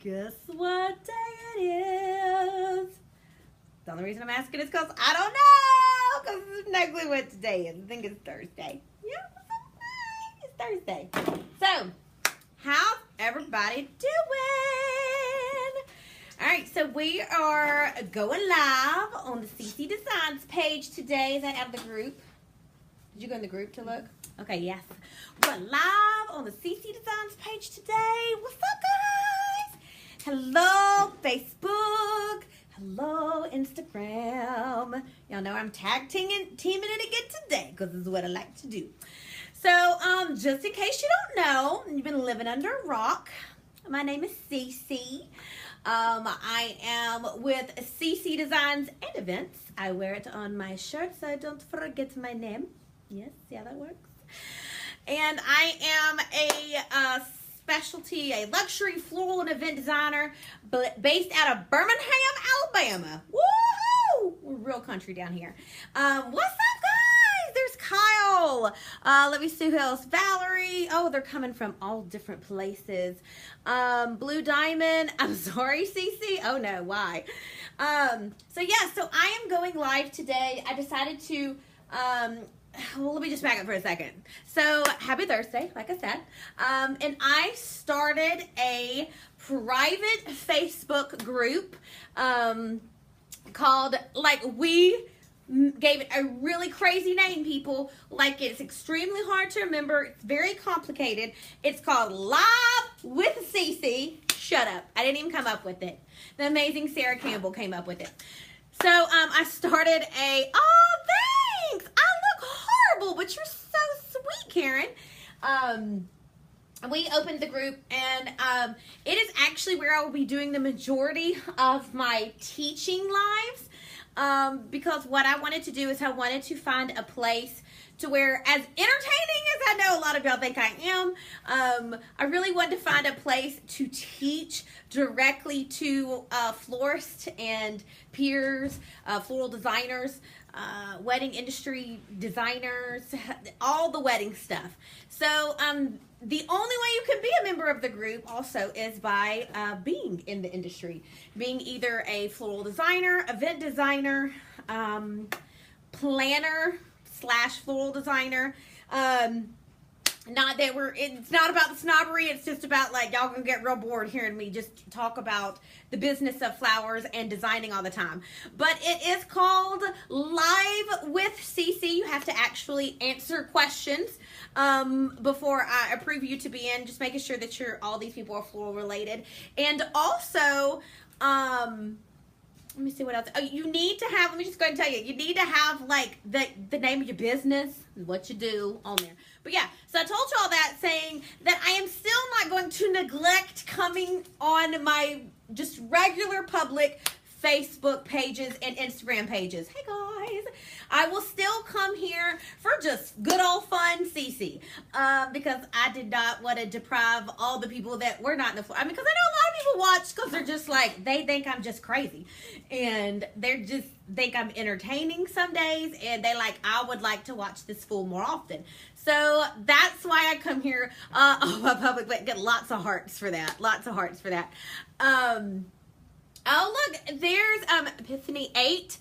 Guess what day it is? The only reason I'm asking is because I don't know. Because there's no clue what today is. I think it's Thursday. Yeah, it's Thursday. So, how's everybody doing? Alright, so we are going live on the CC Designs page today. Is that out of the group? Did you go in the group to look? Okay, yes. We're live on the CC Designs page today. What's up, guys? Hello, Facebook. Hello, Instagram. Y'all know I'm tag teaming it again today because this is what I like to do. So, just in case you don't know, you've been living under a rock. My name is CC. I am with CC Designs and Events. I wear it on my shirt so I don't forget my name. Yes, see how that works? And I am a specialty, a luxury floral and event designer based out of Birmingham, Alabama. Woohoo! We're real country down here. What's up, guys? There's Kyle. Let me see who else. Valerie. Oh, they're coming from all different places. Blue Diamond. I'm sorry, Cece. Oh, no. Why? So I am going live today. I decided to... well, let me just back up for a second. So, happy Thursday, like I said. And I started a private Facebook group called, we gave it a really crazy name, people. It's extremely hard to remember. It's very complicated. It's called Live with CC. Shut up. I didn't even come up with it. The amazing Sarah Campbell came up with it. So, I started a... Oh, thanks! But you're so sweet, Karen. We opened the group, and it is actually where I will be doing the majority of my teaching lives, because what I wanted to do is I wanted to find a place to where, as entertaining as I know a lot of y'all think I am, I really wanted to find a place to teach directly to florists and peers, floral designers, wedding industry designers, all the wedding stuff. So the only way you can be a member of the group also is by being in the industry, being either a floral designer, event designer, planner / floral designer. It's not about the snobbery. It's just about y'all gonna get real bored hearing me just talk about the business of flowers and designing all the time. But it is called Live with CC. You have to actually answer questions before I approve you to be in. Just making sure that all these people are floral related. And also, let me see what else. Oh, you need to have, let me just go ahead and tell you, you need to have the name of your business, what you do on there. But yeah, so I told you all that saying that I am still not going to neglect coming on my just regular public Facebook pages and Instagram pages. Hey guys, I will still come here for just good old fun CC, because I did not want to deprive all the people that were not in the because I know a lot of people watch because they're just they think I'm just crazy, and they're just think I'm entertaining some days, and they I would like to watch this fool more often. So that's why I come here on my public, but get lots of hearts for that. Lots of hearts for that. Oh, look, there's Epiphany 8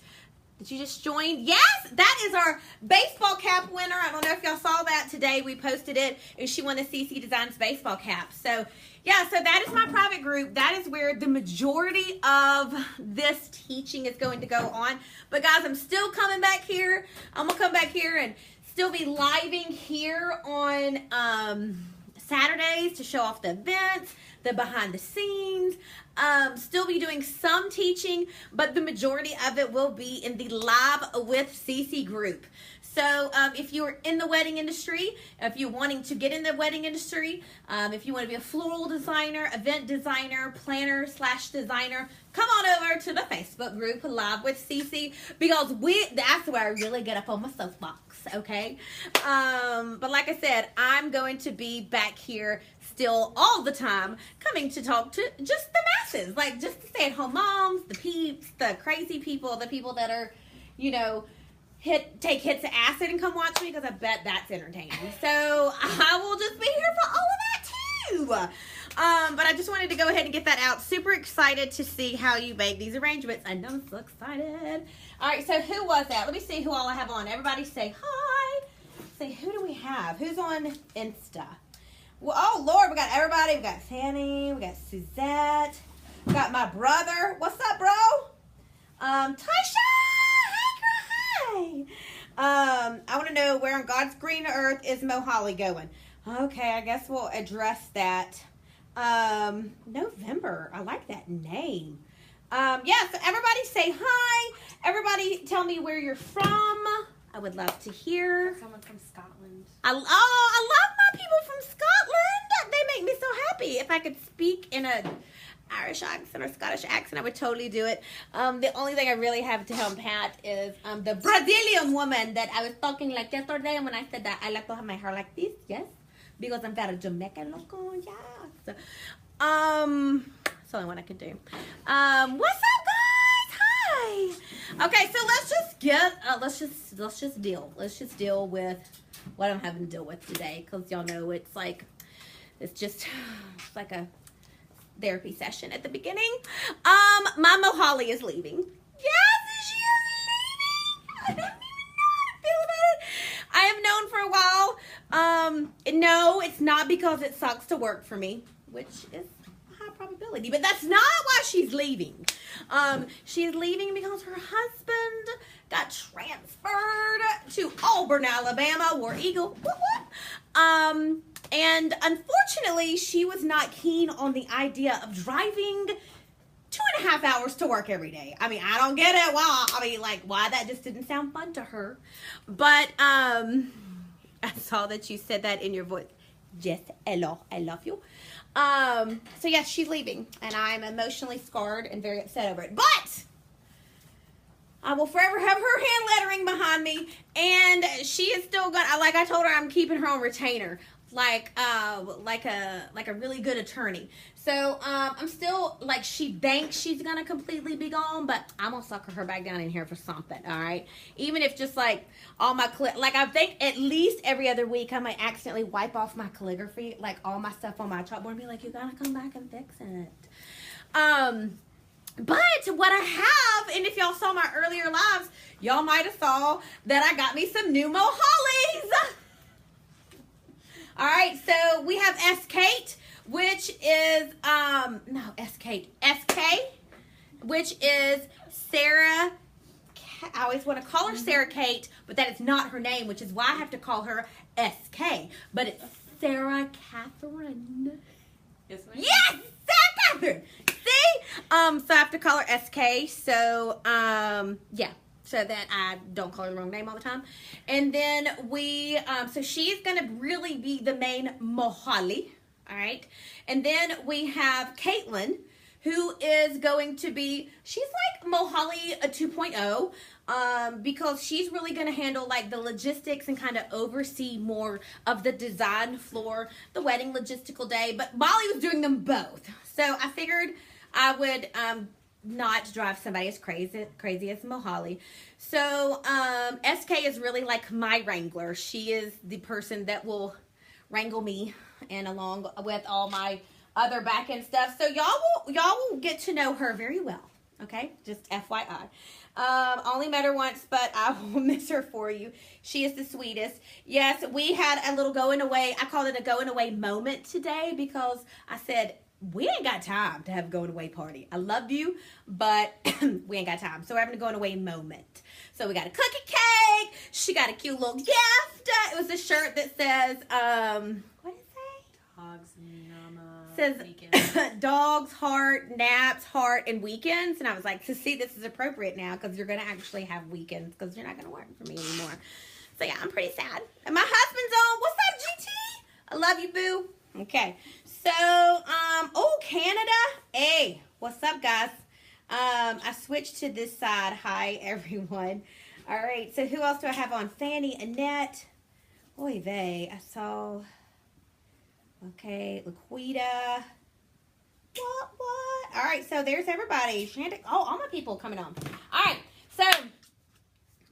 that you just joined. Yes, that is our baseball cap winner. I don't know if y'all saw that today. We posted it, and she won the CC Designs baseball cap. So, yeah, so that is my private group. That is where the majority of this teaching is going to go on. But, guys, I'm still coming back here. I'm going to come back here and still be living here on Saturdays to show off the events, the behind the scenes. Still be doing some teaching, but the majority of it will be in the Live with CC group. So if you're in the wedding industry, if you're wanting to get in the wedding industry, if you want to be a floral designer, event designer, planner / designer, come on over to the Facebook group Live with CC, because that's where I really get up on my soapbox, okay? But like I said, I'm going to be back here still all the time, coming to talk to just the masses, just the stay-at-home moms, the peeps, the crazy people, the people that are, take hits of acid and come watch me, because I bet that's entertaining. So I will just be here for all of that too. But I just wanted to go ahead and get that out. Super excited to see how you make these arrangements. I know I'm so excited. All right, so who was that? Let me see who all I have on. Everybody say hi. Say, who do we have? Who's on Insta? Well, oh, Lord, we got everybody. We got Fanny. We got Suzette. We got my brother. What's up, bro? Taisha. Hey, girl, hi. I want to know where on God's green earth is Mo Holly going? Okay, I guess we'll address that. November. I like that name. Yeah, so everybody say hi. Everybody tell me where you're from. I would love to hear. Someone from Scotland. I love my people from Scotland. They make me so happy. If I could speak in a Irish accent or Scottish accent, I would totally do it. The only thing I really have to help Pat is the Brazilian woman that I was talking like yesterday. And when I said that, I like to have my hair like this, yes, because I'm very Jamaican local, yeah. So, that's the only one I can do. What's up, guys? Hi. Okay, so let's just get let's just deal with what I'm having to deal with today, because y'all know it's like a therapy session at the beginning. Mama Holly is leaving. Yes, she is leaving. I don't even know how to feel about it. I have known for a while. No, it's not because it sucks to work for me, which is a high probability, but that's not why she's leaving. She's leaving because her husband got transferred to Auburn, Alabama, War Eagle. And unfortunately, she was not keen on the idea of driving 2.5 hours to work every day. I mean, I don't get it. Why that just didn't sound fun to her. But I saw that you said that in your voice. Yes, hello, I love you. So yes, she's leaving, and I'm emotionally scarred and very upset over it. But I will forever have her hand lettering behind me, and she is still gonna. Like I told her, I'm keeping her on retainer, like a really good attorney. So I'm still like, she thinks she's gonna completely be gone, but I'm gonna sucker her back down in here for something. All right, even if just like all my I think at least every other week I might accidentally wipe off my calligraphy, like all my stuff on my chalkboard, and be like, you gotta come back and fix it. But what I have, and if y'all saw my earlier lives, y'all might have saw that I got me some new Mo Hollies. All right, so we have S. Kate, which is, SK, which is Sarah. I always want to call her Sarah Kate, but that is not her name, which is why I have to call her SK. But it's Sarah Catherine. Yes, ma'am. Yes, Sarah Catherine. See? So I have to call her SK. So, yeah. So that I don't call her the wrong name all the time. And then so she's going to really be the main Mo Holly. All right. And then we have Caitlin, who is going to be, she's like Mo Holly 2.0, because she's really going to handle like the logistics and kind of oversee more of the design floor, the wedding logistical day. But Molly was doing them both. So I figured I would, not drive somebody as crazy as Mo Holly. So SK is really like my wrangler. She is the person that will wrangle me, and along with all my other back end stuff. So y'all will get to know her very well. Okay, just FYI. Only met her once, but I will miss her for you. She is the sweetest. Yes, we had a little going away. I called it a going away moment today, because I said, we ain't got time to have a going away party. I love you, but we ain't got time. So we're having a going away moment. So we got a cookie cake. She got a cute little gift. It was a shirt that says, what did it say? Dogs, Nama, says weekends. Dogs, heart, naps, heart, and weekends. And I was like, so see, this is appropriate now, because you're going to actually have weekends, because you're not going to work for me anymore. So yeah, I'm pretty sad. And my husband's on. What's up, GT? I love you, boo. Okay. So, oh, Canada. Hey, what's up, guys? I switched to this side. Hi, everyone. All right, so who else do I have on? Fanny, Annette. Oy vey, I saw. Okay, Laquita. What? All right, so there's everybody. Shantic. Oh, all my people coming on. All right, so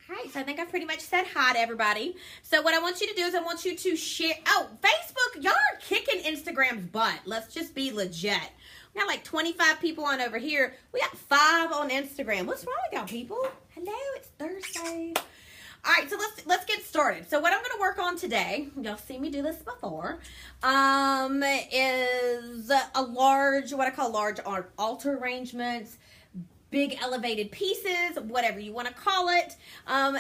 All right, so I think I've pretty much said hi to everybody. So what I want you to do is I want you to share. Oh, Facebook, y'all are kicking Instagram's butt. Let's just be legit. We got like 25 people on over here. We got 5 on Instagram. What's wrong with y'all people? Hello, it's Thursday. All right, so let's get started. So what I'm going to work on today, y'all seen me do this before, is a large, what I call large altar arrangements, big elevated pieces, whatever you want to call it.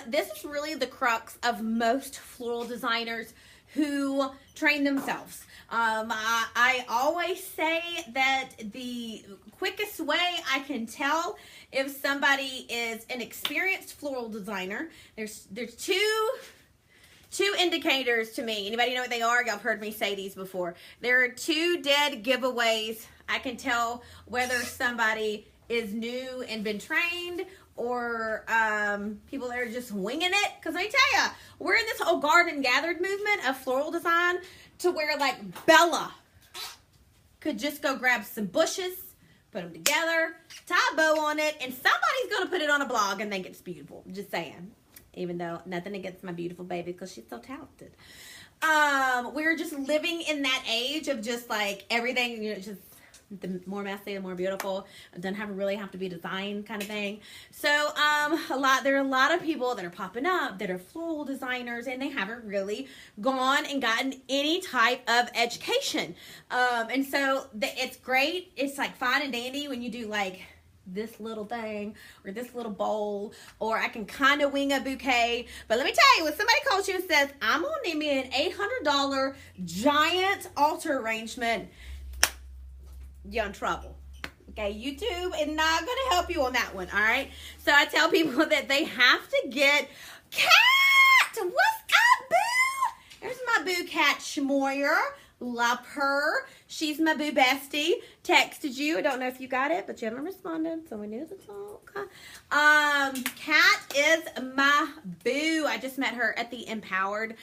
This is really the crux of most floral designers who train themselves. I always say that the quickest way I can tell if somebody is an experienced floral designer, there's two indicators to me. Anybody know what they are? Y'all have heard me say these before. There are 2 dead giveaways. I can tell whether somebody is new and been trained or people that are just winging it. Because let me tell you, we're in this whole garden gathered movement of floral design to where like Bella could just go grab some bushes, put them together, tie a bow on it, and somebody's going to put it on a blog and think it's beautiful. Just saying. Even though nothing against my beautiful baby because she's so talented. We're just living in that age of just like everything, you know, just the more messy and more beautiful. It doesn't really have to be designed kind of thing. So there are a lot of people that are popping up that are floral designers and they haven't really gone and gotten any type of education. And so it's great. It's like fine and dandy when you do like this little thing or this little bowl, or I can kind of wing a bouquet. But let me tell you, when somebody calls you and says, I'm gonna need me an $800 giant altar arrangement, you're in trouble. Okay, YouTube is not gonna help you on that one. All right, so I tell people that they have to get Cat. What's up, boo? There's my boo Cat Schmoyer. Love her. She's my boo bestie. Texted you. I don't know if you got it, but you haven't responded, so we knew the talk. Kat is my boo. I just met her at the Empowered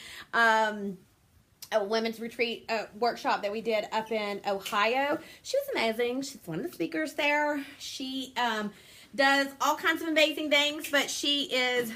a women's retreat workshop that we did up in Ohio. She was amazing. She's one of the speakers there. She does all kinds of amazing things, but she is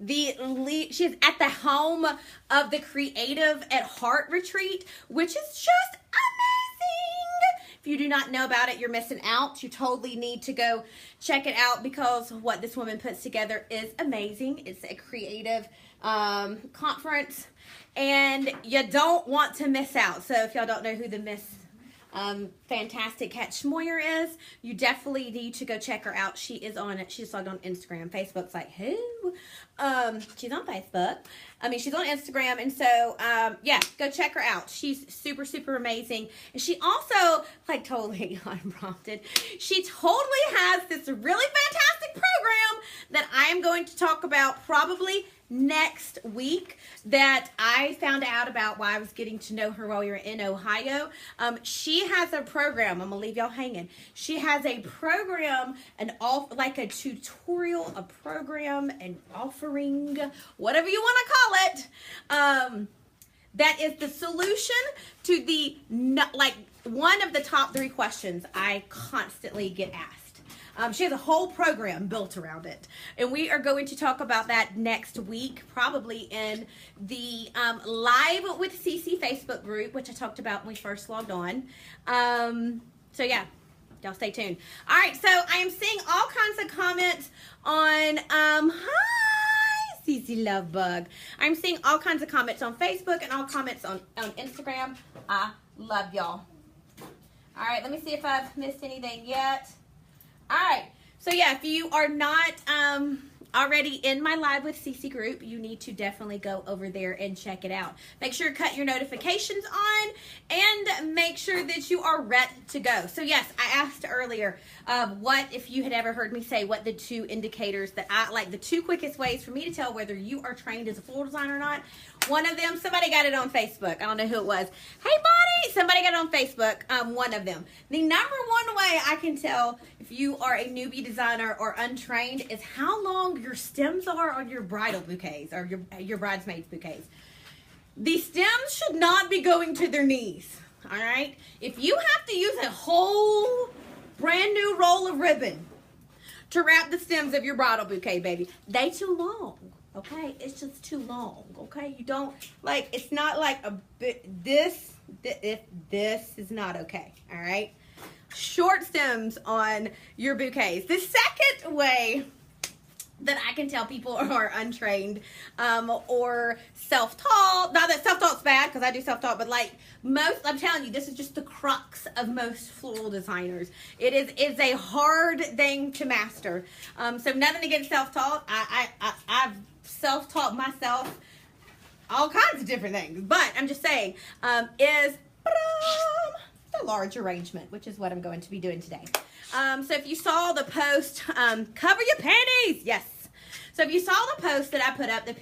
she's at the home of the Creative at Heart retreat, which is just amazing. If you do not know about it, you're missing out. You totally need to go check it out because what this woman puts together is amazing. It's a creative conference and you don't want to miss out. So if y'all don't know who the fantastic Kat Schmoyer is, you definitely need to go check her out. She's logged on Instagram. Facebook's like, who? She's on Facebook. She's on Instagram. And so, yeah, go check her out. She's super, super amazing. And she also, like totally unprompted, she totally has this really fantastic program that I am going to talk about probably next week that I found out about while I was getting to know her while we were in Ohio. She has a program. I'm gonna leave y'all hanging. She has a program, like a tutorial, a program, an offering, whatever you want to call it. That is the solution to one of the top 3 questions I constantly get asked. She has a whole program built around it. And we are going to talk about that next week, probably in the Live with CC Facebook group, which I talked about when we first logged on. So yeah, y'all stay tuned. All right, so I am seeing all kinds of comments on, hi, CC Lovebug. I'm seeing all kinds of comments on Facebook and all comments on Instagram. I love y'all. All right, let me see if I've missed anything yet. All right, so yeah, if you are not already in my Live with CC group, you need to definitely go over there and check it out. Make sure to cut your notifications on and make sure that you are ready to go. So yes, I asked earlier, what if you had ever heard me say what the 2 indicators that I like, the 2 quickest ways for me to tell whether you are trained as a floral designer or not. One of them, somebody got it on Facebook. I don't know who it was. Hey, buddy, somebody got it on Facebook. One of them. The number 1 way I can tell if you are a newbie designer or untrained is how long your stems are on your bridal bouquets or your bridesmaids bouquets. The stems should not be going to their knees. All right. If you have to use a whole brand new roll of ribbon to wrap the stems of your bridal bouquet, baby. They too long, okay? It's just too long, okay? You don't, like, it's not like a bit, this is not okay, all right? Short stems on your bouquets. The second way that I can tell people are untrained or self-taught. Not that self-taught's bad, because I do self-taught, but like most, I'm telling you, this is just the crux of most floral designers. It's a hard thing to master. So nothing against self-taught. I've self-taught myself all kinds of different things, but I'm just saying is the large arrangement, which is what I'm going to be doing today. So if you saw the post, cover your panties. Yes. So if you saw the post that I put up, I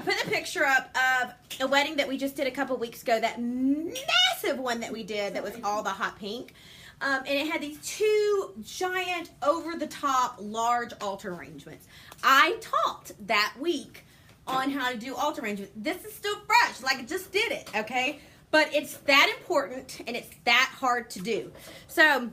put the picture up of a wedding that we just did a couple weeks ago, that massive one that we did that was all the hot pink. And it had these two giant, over-the-top, large altar arrangements. I taught that week on how to do altar arrangements. This is still fresh, like I just did it, okay? But it's that important and it's that hard to do. So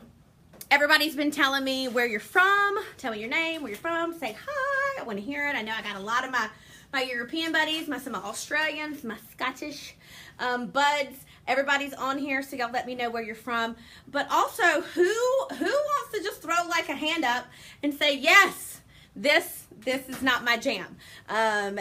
everybody's been telling me where you're from. Tell me your name, where you're from. Say hi. I want to hear it. I know I got a lot of my European buddies, some of my Australians, my Scottish buds. Everybody's on here, so y'all let me know where you're from. But also, who wants to just throw like a hand up and say, yes, this is not my jam.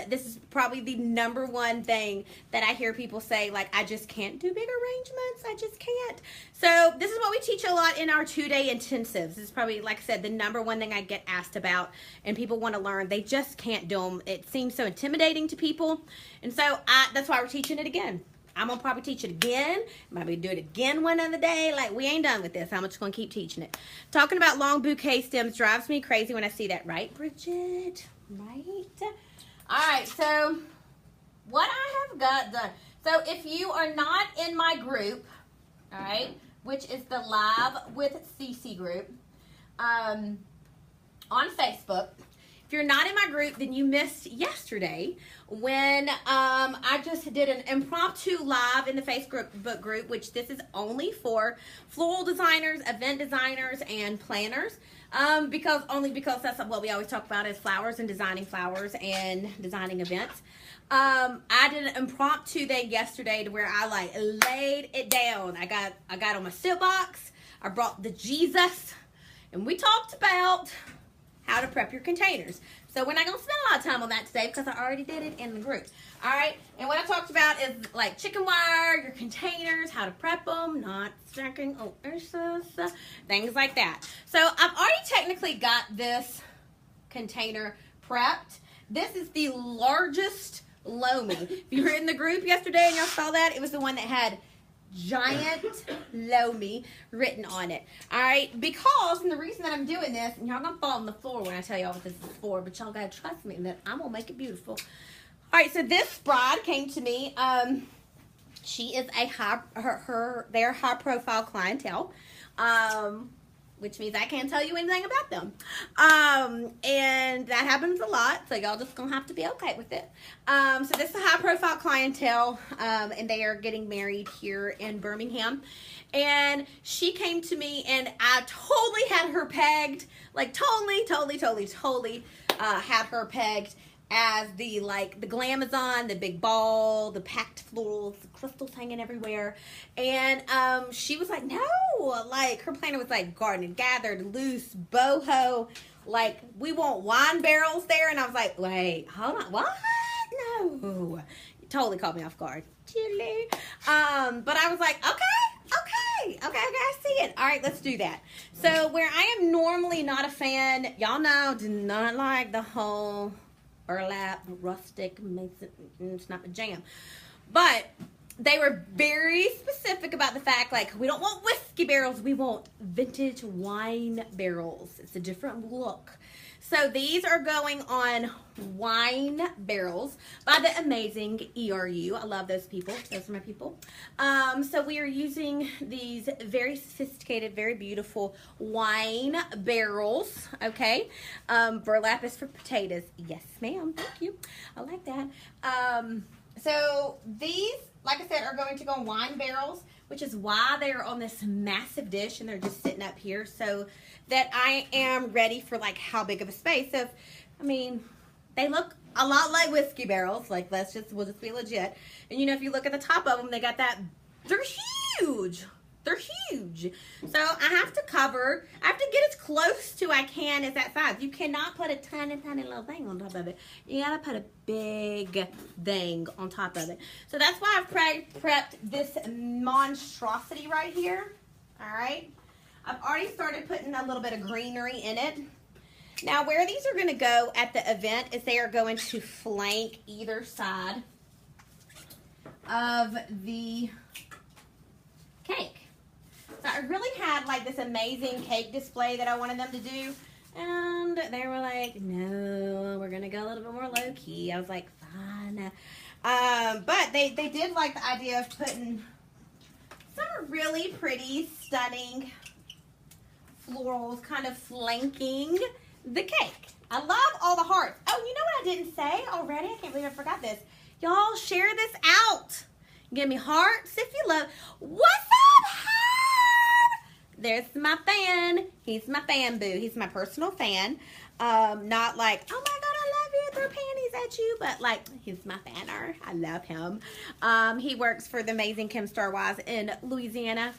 This is probably the number one thing that I hear people say, like, I just can't do big arrangements. I just can't. So this is what we teach a lot in our 2-day intensives. This is probably, like I said, the number one thing I get asked about, and people want to learn. They just can't do them. It seems so intimidating to people. And so that's why we're teaching it again. I'm going to probably teach it again. Maybe do it again one other day. Like, we ain't done with this. I'm just going to keep teaching it. Talking about long bouquet stems drives me crazy when I see that. Right, Bridget? Right? All right, so what I have got done. So if you are not in my group, all right, which is the Live with Cece group on Facebook, if you're not in my group, then you missed yesterday when I just did an impromptu live in the Facebook group, which this is only for floral designers, event designers, and planners. Because that's what we always talk about is flowers and designing events. I did an impromptu thing yesterday to where I like laid it down. I got on my soapbox. I brought the Jesus, and we talked about how to prep your containers. So we're not going to spend a lot of time on that today because I already did it in the group. All right. And what I talked about is like chicken wire, your containers, how to prep them, not stacking things like that. So I've already technically got this container prepped. This is the largest Lomi. If you were in the group yesterday and y'all saw that, it was the one that had giant Lomi written on it. All right, because, and the reason that I'm doing this, and y'all gonna fall on the floor when I tell y'all what this is for, but y'all gotta trust me that I'm gonna make it beautiful. All right, so this bride came to me. She is a they're high profile clientele, which means I can't tell you anything about them. And that happens a lot, so y'all just gonna have to be okay with it. So this is a high profile clientele, and they are getting married here in Birmingham. And she came to me and I totally had her pegged, like totally had her pegged as the glamazon, the big ball, the packed florals, the crystals hanging everywhere. And she was like, no, like her planner was like garden gathered, loose, boho, like we want wine barrels there. And I was like, wait, hold on, what? No. You totally caught me off guard. Chilly. But I was like, okay, I see it. All right, let's do that. So where I am normally not a fan, y'all know, do not like the whole burlap, rustic, it's not my jam. But they were very specific about the fact, like, we don't want whiskey barrels, we want vintage wine barrels. It's a different look. So these are going on wine barrels by the amazing ERU. I love those people. Those are my people. So we are using these very sophisticated, very beautiful wine barrels. Okay. Burlap is for potatoes. Yes, ma'am. Thank you. I like that. So these, like I said, are going to go on wine barrels which is why they are on this massive dish and they're just sitting up here so that I am ready for like how big of a space. So, I mean, they look a lot like whiskey barrels. Like, we'll just be legit. And you know, if you look at the top of them, they got that, they're huge. They're huge. So I have to get as close to I can as that size. You cannot put a tiny little thing on top of it. You gotta put a big thing on top of it. So that's why I've prepped this monstrosity right here. All right. I've already started putting a little bit of greenery in it. Now where these are gonna go at the event is they are going to flank either side of the cake. So I really had like this amazing cake display that I wanted them to do, and they were like, no, we're gonna go a little bit more low key. I was like, fine. But they did like the idea of putting some really pretty, stunning florals kind of flanking the cake. I love all the hearts. Oh, you know what I didn't say already? I can't believe I forgot this. Y'all share this out. Give me hearts if you love. What's up, Herb? There's my fan. He's my fan boo. He's my personal fan. Not like, oh my God, I love you, throw panties at you, but like, he's my fanner. I love him. He works for the amazing Kim Star Wise in Louisiana.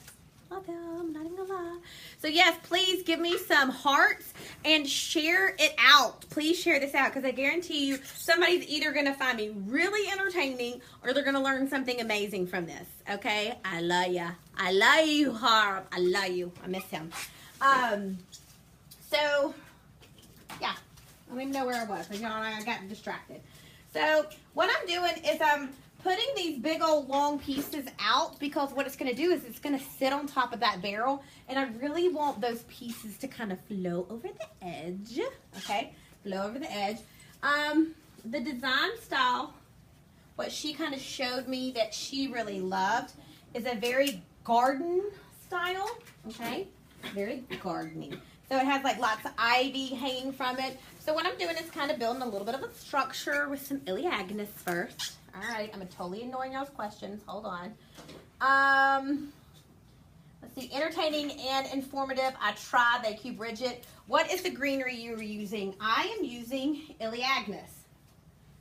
Love him, not even gonna lie. So yes, please give me some hearts and share it out. Please share this out, because I guarantee you somebody's either gonna find me really entertaining or they're gonna learn something amazing from this. Okay, I love ya. I love you, Harp. I love you. I miss him. So yeah, I don't even know where I was because y'all, I got distracted. So what I'm doing is I'm putting these big old long pieces out, because what it's going to do is it's going to sit on top of that barrel, and I really want those pieces to kind of flow over the edge. Okay, flow over the edge. The design style, what she kind of showed me that she really loved, is a very garden style. Okay, very gardening. So it has like lots of ivy hanging from it. So what I'm doing is kind of building a little bit of a structure with some Iliagnus first. All right, I'm totally ignoring y'all's questions. Hold on. Let's see, entertaining and informative. I tried, they keep rigid. What is the greenery you were using? I am using Iliagnus.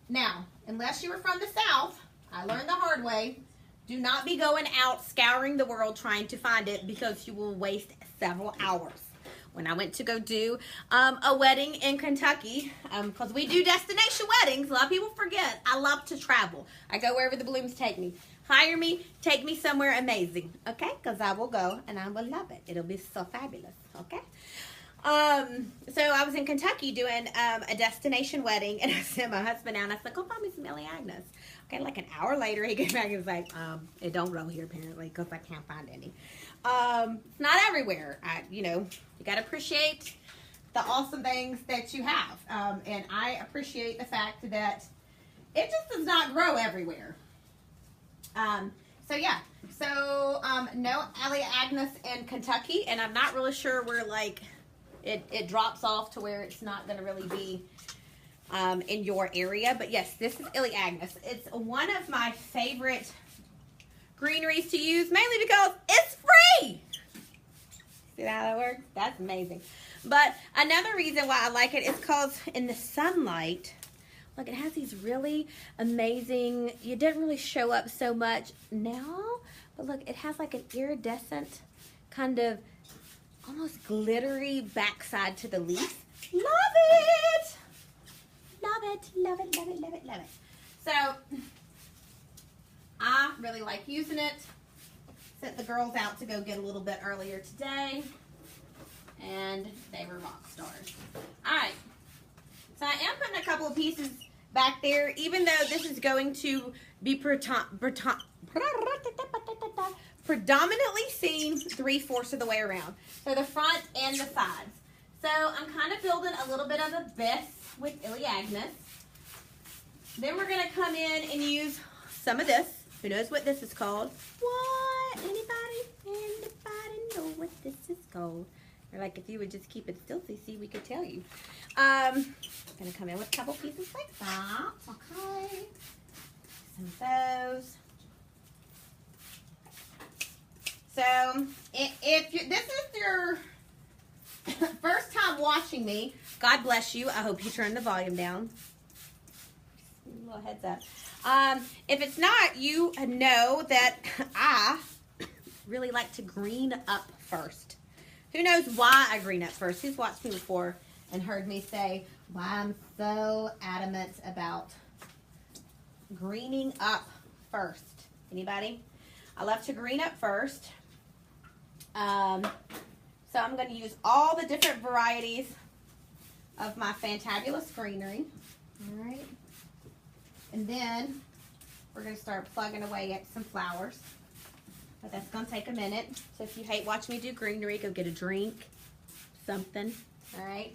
Now, unless you were from the South, I learned the hard way. Do not be going out scouring the world trying to find it, because you will waste several hours. When I went to go do a wedding in Kentucky, because we do destination weddings, a lot of people forget, I love to travel. I go wherever the blooms take me. Hire me, take me somewhere amazing, okay? Because I will go and I will love it. It'll be so fabulous, okay? So I was in Kentucky doing a destination wedding, and I sent my husband out, and I said, go find me some Iliagnus. Okay, like an hour later, he came back and was like, it don't grow here apparently, because I can't find any. It's not everywhere. You know, you got to appreciate the awesome things that you have. And I appreciate the fact that it just does not grow everywhere. So yeah, so no Iliagnus in Kentucky, and I'm not really sure where like it drops off to where it's not going to really be in your area. But yes, this is Iliagnus. It's one of my favorite greeneries to use, mainly because it's free. See how that works? That's amazing. But another reason why I like it is because in the sunlight, look, it has these really amazing, it doesn't really show up so much now, but look, it has like an iridescent kind of almost glittery backside to the leaf. Love it! Love it, love it, love it, love it, love it. So I really like using it. Sent the girls out to go get a little bit earlier today, and they were rock stars. All right, so I am putting a couple of pieces back there, even though this is going to be predominantly seen 3/4 of the way around. So the front and the sides. So I'm kind of building a little bit of a base with Iliagnus. Then we're going to come in and use some of this. Who knows what this is called? What? Anybody know what this is called? Or like if you would just keep it still, CC, we could tell you. Gonna come in with a couple pieces like that. Okay. Some of those. So if this is your first time watching me, God bless you. I hope you turn the volume down. A little heads up. If it's not, you know that I really like to green up first. Who knows why I green up first? Who's watched me before and heard me say why I'm so adamant about greening up first? Anybody? I love to green up first. So I'm going to use all the different varieties of my fantabulous greenery. All right. And then we're going to start plugging away at some flowers. But that's going to take a minute. So if you hate watching me do greenery, go get a drink, something. All right.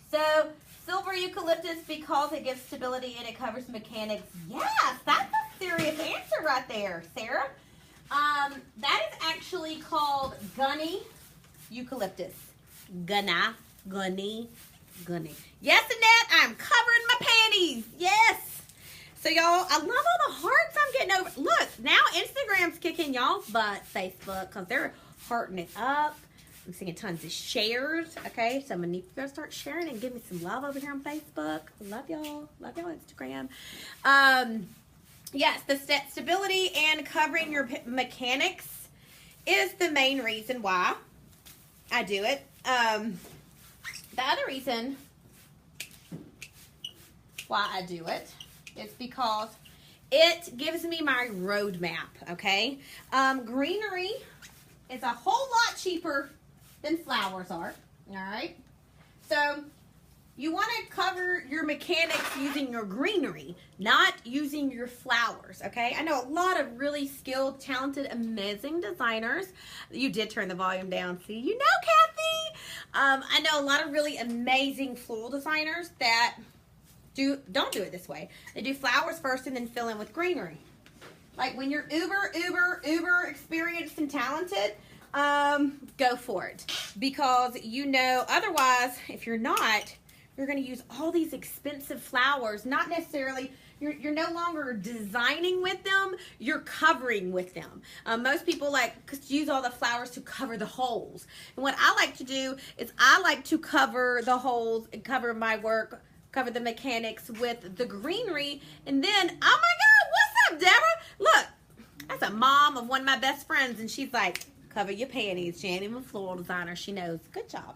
So silver eucalyptus because it gives stability and it covers mechanics. Yes, that's a serious answer right there, Sarah. That is actually called gunny eucalyptus. Gunny. Yes, Annette, I'm covering my panties. Yes. So, y'all, I love all the hearts I'm getting over. Look, now Instagram's kicking y'all's butt, Facebook, because they're hearting it up. I'm seeing tons of shares, okay? So, I'm going to need you guys to start sharing and give me some love over here on Facebook. Love y'all. Love y'all, Instagram. Yes, the stability and covering your mechanics is the main reason why I do it. The other reason why I do it is because it gives me my roadmap, okay? Greenery is a whole lot cheaper than flowers are, all right? So you want to cover your mechanics using your greenery, not using your flowers, okay? I know a lot of really skilled, talented, amazing designers. You did turn the volume down, see? You know, Kathy. I know a lot of really amazing floral designers that don't do it this way. They do flowers first and then fill in with greenery. Like when you're uber experienced and talented, go for it. Because you know, otherwise, if you're not, you're going to use all these expensive flowers. Not necessarily, you're no longer designing with them, you're covering with them. Most people like to use all the flowers to cover the holes. And what I like to do is I like to cover the holes and cover my work, cover the mechanics with the greenery. And then, oh my God, what's up, Deborah? Look, that's a mom of one of my best friends. And she's like, cover your panties. She ain't even a floral designer. She knows. Good job.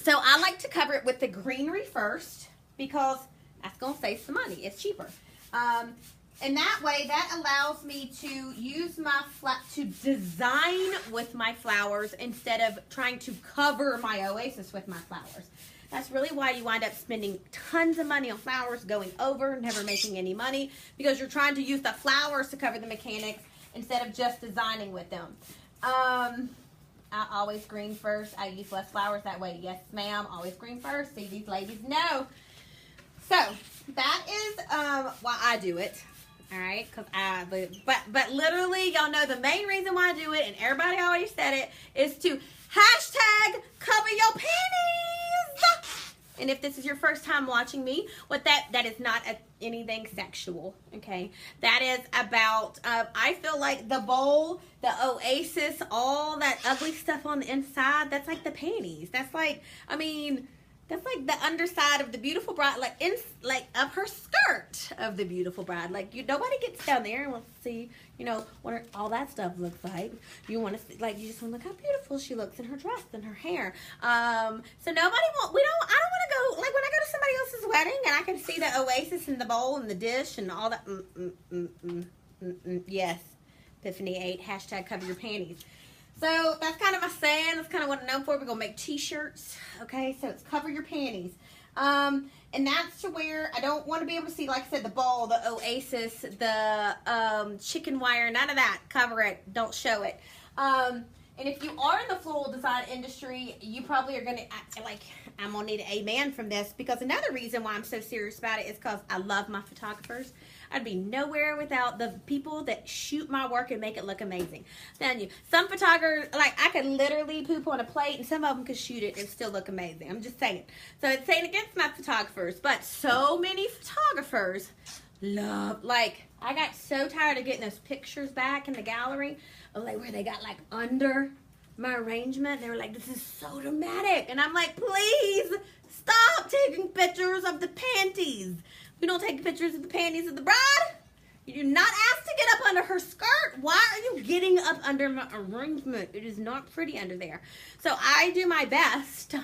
So I like to cover it with the greenery first because that's going to save some money. It's cheaper. And that way, that allows me to use my to design with my flowers instead of trying to cover my oasis with my flowers. That's really why you wind up spending tons of money on flowers, going over, never making any money, because you're trying to use the flowers to cover the mechanics instead of just designing with them. I always green first. I use less flowers that way. Yes, ma'am. Always green first. See, these ladies know. So that is why I do it. All right, but literally, y'all know the main reason why I do it, and everybody already said it, is to hashtag cover your panties. And if this is your first time watching me, that is not anything sexual, okay? That is about, I feel like the bowl, the oasis, all that ugly stuff on the inside, that's like the panties. That's like, I mean, that's like the underside of the beautiful bride, like of her skirt of the beautiful bride. Like nobody gets down there and wants to see, what all that stuff looks like. You want to see, like, you just want to look how beautiful she looks in her dress and her hair. So I don't want to go, like when I go to somebody else's wedding and I can see the oasis and the bowl and the dish and all that. Yes, Epiphany 8, hashtag cover your panties. So that's kind of my saying. That's kind of what I'm known for. We're going to make t-shirts. Okay, so it's cover your panties. And that's to where I don't want to be able to see, like I said, the bowl, the oasis, the chicken wire, none of that. Cover it. Don't show it. And if you are in the floral design industry, you probably are going to, I'm going to need an amen from this, because another reason why I'm so serious about it is because I love my photographers. I'd be nowhere without the people that shoot my work and make it look amazing. I'm telling you, some photographers, like I could literally poop on a plate and some of them could shoot it and still look amazing. I'm just saying. So it's saying against my photographers, but so many photographers love, like, I got so tired of getting those pictures back in the gallery of like where they got like under my arrangement. They were like, this is so dramatic. And I'm like, please stop taking pictures of the panties. We don't take pictures of the panties of the bride. You do not ask to get up under her skirt. Why are you getting up under my arrangement? It is not pretty under there. So I do my best.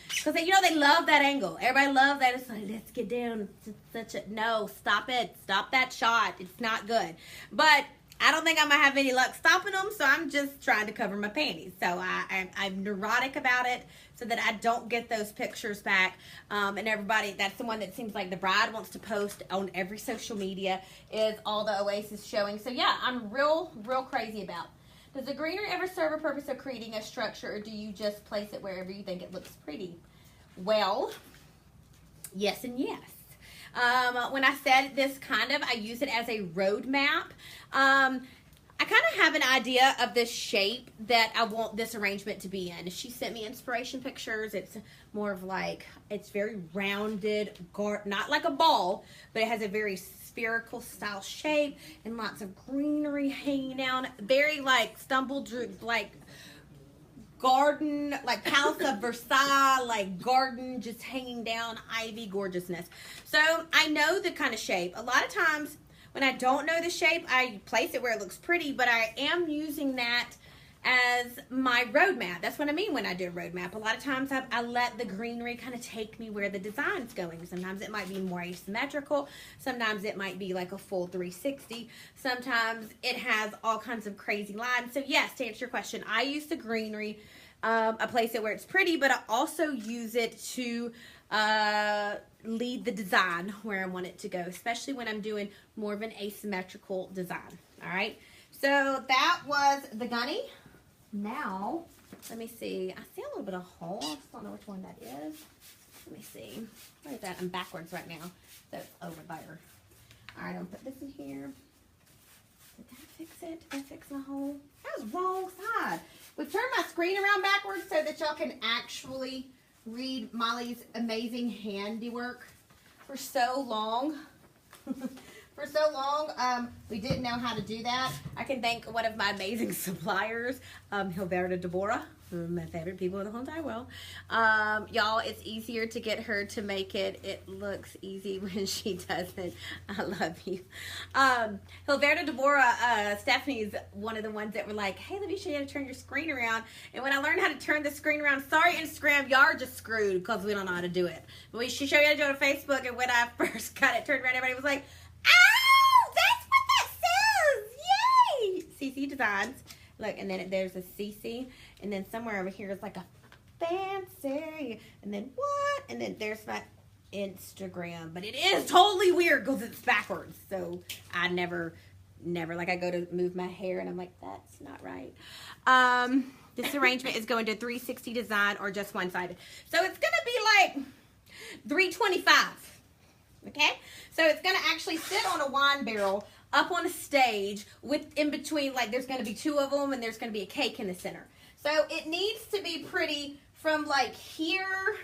Because, you know, they love that angle. Everybody loves that. It's like, let's get down. It's such a, no, stop it. Stop that shot. It's not good. But I don't think I'm going to have any luck stopping them, so I'm just trying to cover my panties. So I'm neurotic about it so that I don't get those pictures back. And everybody, that's the one that seems like the bride wants to post on every social media is all the Oasis showing. So, yeah, I'm real crazy about. Does the greenery ever serve a purpose of creating a structure, or do you just place it wherever you think it looks pretty? Well, yes and yes. When I said this I use it as a road map. I kind of have an idea of the shape that I want this arrangement to be in. She sent me inspiration pictures. It's more of like, it's very rounded, not like a ball, but it has a very spherical style shape and lots of greenery hanging down. Very like like garden, like Palace of Versailles, like garden just hanging down, ivy gorgeousness. So I know the kind of shape. A lot of times when I don't know the shape, I place it where it looks pretty, but I am using that as my roadmap. That's what I mean when I do a roadmap. A lot of times I let the greenery kind of take me where the design's going. Sometimes it might be more asymmetrical. Sometimes it might be like a full 360. Sometimes it has all kinds of crazy lines. So yes, to answer your question, I use the greenery. I place it where it's pretty, but I also use it to lead the design where I want it to go, especially when I'm doing more of an asymmetrical design. All right. So that was the gunny. Now, let me see. I see a little bit of hole. I just don't know which one that is. Let me see. Where is that? I'm backwards right now. So it's over there. All right, I'm going to put this in here. Did that fix it? Did that fix my hole? That was wrong side. We've turned my screen around backwards so that y'all can actually read Molly's amazing handiwork. For so long, we didn't know how to do that. I can thank one of my amazing suppliers, Hilberta Deborah, my favorite people in the whole entire world. Y'all, it's easier to get her to make it. It looks easy when she does it. I love you. Hilberta Deborah, Stephanie's one of the ones that were like, hey, let me show you how to turn your screen around. And when I learned how to turn the screen around, sorry, Instagram, y'all are just screwed because we don't know how to do it. But she showed you how to do it on Facebook, and when I first got it turned around, everybody was like, oh, that's what that says. Yay! CC Designs. Look, and then there's a CC, and then somewhere over here is like a fancy, and then what? And then there's my Instagram, but it is totally weird because it's backwards. So I never, like I go to move my hair, and I'm like, that's not right. This arrangement is going to 360 design or just one-sided. So it's going to be like 325. Okay, so it's going to actually sit on a wine barrel up on a stage with in between, like there's going to be two of them and there's going to be a cake in the center. So it needs to be pretty from like here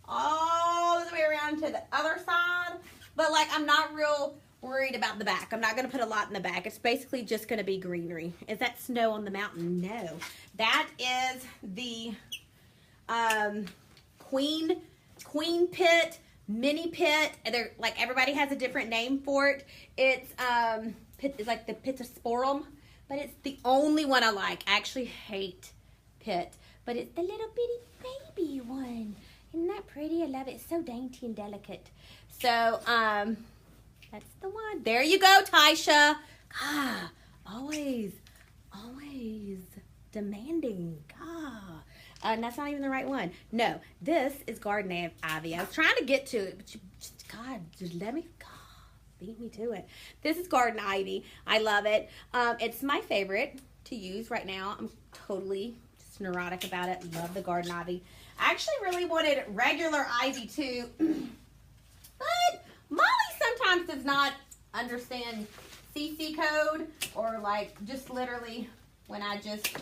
all the way around to the other side. But like I'm not real worried about the back. I'm not going to put a lot in the back. It's basically just going to be greenery. Is that snow on the mountain? No. That is the queen pit. Mini pit. They're like everybody has a different name for it. It's like the Pittosporum, but it's the only one I like. I actually hate pit, but it's the little bitty baby one. Isn't that pretty? I love it. It's so dainty and delicate. So that's the one. There you go, Taisha. Ah, always demanding. Ah. And that's not even the right one. No, this is garden ivy. I was trying to get to it, but God, just let me, God, beat me to it. This is garden ivy. I love it. It's my favorite to use right now. I'm totally just neurotic about it. Love the garden ivy. I actually really wanted regular ivy too, but Molly sometimes does not understand CC code, or like just literally when I just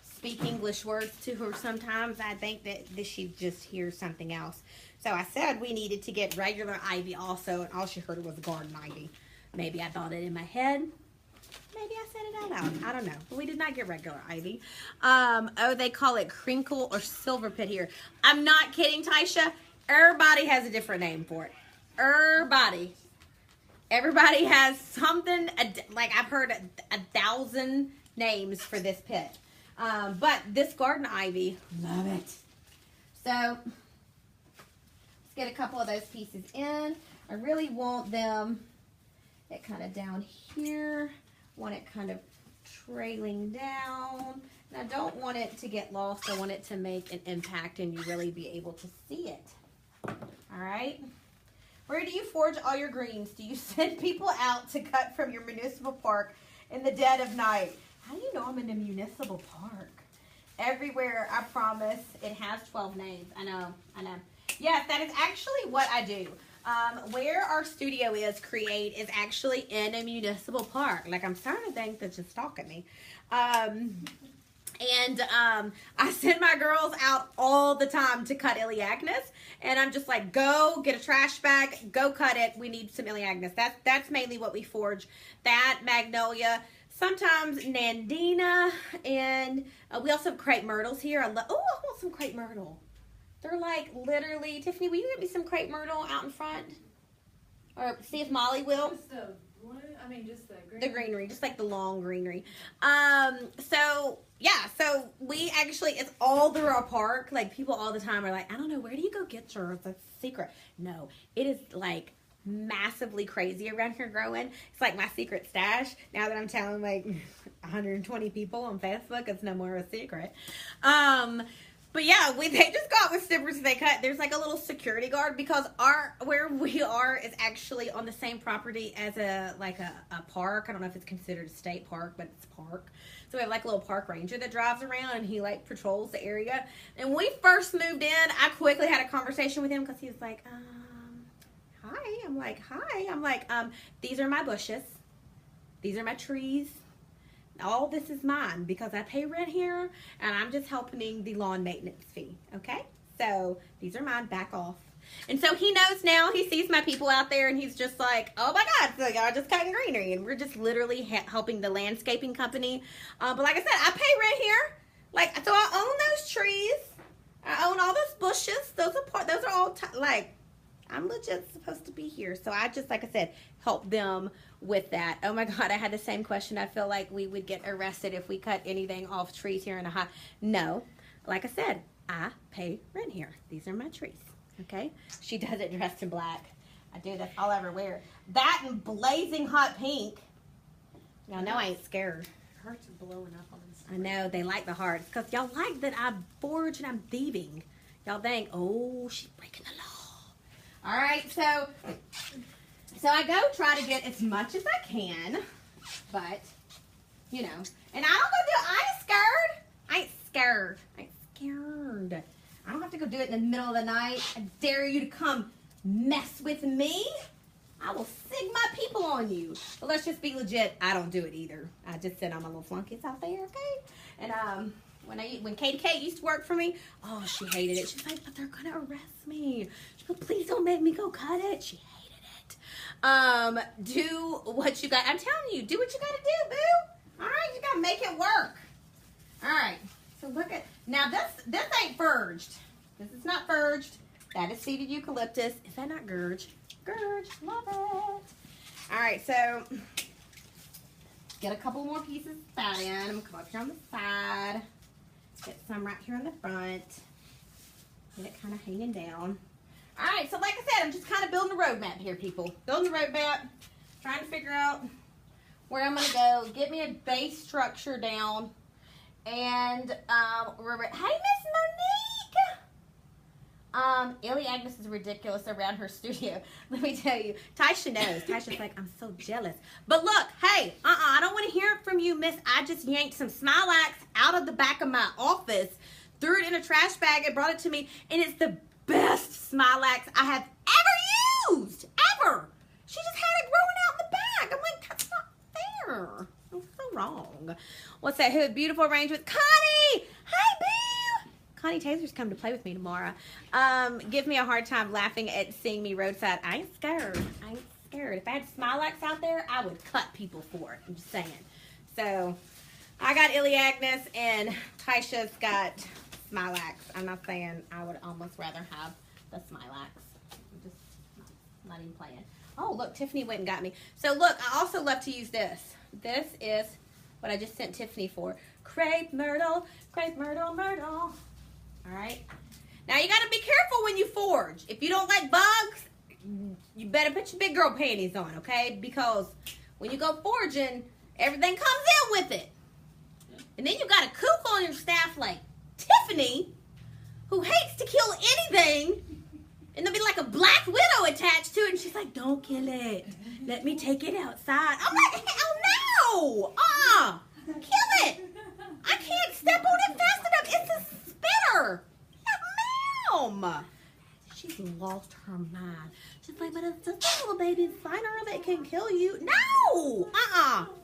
speak English words to her sometimes, I think that she just hears something else. So I said we needed to get regular ivy also, and all she heard was garden ivy. Maybe I thought it in my head. Maybe I said it out loud. I don't know. But we did not get regular ivy. Oh, they call it crinkle or silver pit here. I'm not kidding, Taisha. Everybody has a different name for it. Everybody has something, like I've heard 1,000 names for this pit. But this garden ivy, love it. So, let's get a couple of those pieces in. I really want them it kind of down here. Want it kind of trailing down. And I don't want it to get lost. I want it to make an impact and you really be able to see it. All right. Where do you forage all your greens? Do you send people out to cut from your municipal park in the dead of night? How do you know I'm in a municipal park? Everywhere, I promise. It has 12 names. I know. Yes, that is actually what I do. Where our studio is, Create, is actually in a municipal park. Like, I'm starting to think that's just stalking me. I send my girls out all the time to cut Iliagnus. And I'm just like, go get a trash bag, go cut it. We need some Iliagnus. That's mainly what we forage. That, magnolia, sometimes Nandina, and we also have crepe myrtles here. I want some crepe myrtle. They're like literally, Tiffany, will you get me some crepe myrtle out in front? Or see if Molly will. Just the blue, just the greenery. The greenery, just like the long greenery. So yeah, so we actually, it's all through our park. Like people all the time are like, I don't know, where do you go get yours? That's a secret. No, it is like massively crazy around here growing. It's like my secret stash. Now that I'm telling like 120 people on Facebook, it's no more a secret. But yeah, they just got with snippers they cut. There's like a little security guard because where we are is actually on the same property as a park. I don't know if it's considered a state park, but it's a park. So we have like a little park ranger that drives around and he like patrols the area. And when we first moved in, I quickly had a conversation with him because he was like, hi. I'm like, hi. I'm like, these are my bushes. These are my trees. All this is mine because I pay rent here and I'm just helping the lawn maintenance fee. Okay? So these are mine. Back off. And so he knows now. He sees my people out there and he's just like, oh my God, so y'all just cutting greenery. And we're just literally helping the landscaping company. But like I said, I pay rent here. Like, so I own those trees. I own all those bushes. Those are all, like, I'm legit supposed to be here. So I just, like I said, help them with that. Oh my God, I had the same question. I feel like we would get arrested if we cut anything off trees here in a hot. No, like I said, I pay rent here. These are my trees. Okay? She does it dressed in black. I do. That's all I ever wear. That and blazing hot pink. Y'all know I ain't scared. Hearts are blowing up on this. I know. They like the hearts. Because y'all like that I forge and I'm thieving. Y'all think, oh, she's breaking the law. All right, so I go try to get as much as I can, but, you know, and I don't go do it. I ain't scared. I ain't scared. I don't have to go do it in the middle of the night. I dare you to come mess with me. I will sig my people on you. But let's just be legit. I don't do it either. I just send all my little flunkies out there, okay? And when Katie Kate used to work for me, oh, she hated it. She was like, but they're gonna arrest me. She goes, please don't make me go cut it. She hated it. Do what you got. I'm telling you, do what you gotta do, boo. All right, you gotta make it work. All right. So look at now. This ain't furged. This is not furged. That is seeded eucalyptus. Is that not Gurge? Gurge, love it. All right, so get a couple more pieces of that in. I'm gonna come up here on the side. Get some right here on the front. Get it kind of hanging down. All right, so like I said, I'm just kind of building a roadmap here, people. Building a roadmap, trying to figure out where I'm gonna go. Get me a base structure down. And hey, Miss Monique! Iliagnus is ridiculous around her studio. Let me tell you, Taisha knows. Taisha's like, I'm so jealous. But look, hey, I don't want to hear it from you, miss. I just yanked some Smilax out of the back of my office, threw it in a trash bag, and brought it to me, and it's the best Smilax I have ever used, ever. She just had it growing out in the back. I'm like, that's not fair. I'm so wrong. What's that hood? Beautiful arrangement. Connie! Hi, boo! Connie Taylor's come to play with me tomorrow. Give me a hard time laughing at seeing me roadside. I ain't scared. I ain't scared. If I had Smilax out there, I would cut people for it. I'm just saying. So, I got Iliagnus and Taisha's got Smilax. I'm not saying I would almost rather have the Smilax. I'm just not even playing. Oh, look, Tiffany went and got me. So, look, I also love to use this. This is what I just sent Tiffany for. Crepe Myrtle, Myrtle. All right. Now, you got to be careful when you forge. If you don't like bugs, you better put your big girl panties on, okay? Because when you go forging, everything comes in with it. And then you got a kook on your staff like Tiffany, who hates to kill anything. And there'll be like a black widow attached to it. And she's like, don't kill it. Let me take it outside. I'm like, hell no. Kill it. I can't step on it fast enough. It's a spitter. Ma'am. She's lost her mind. She's like, but it's just a little baby spider that can kill you. No.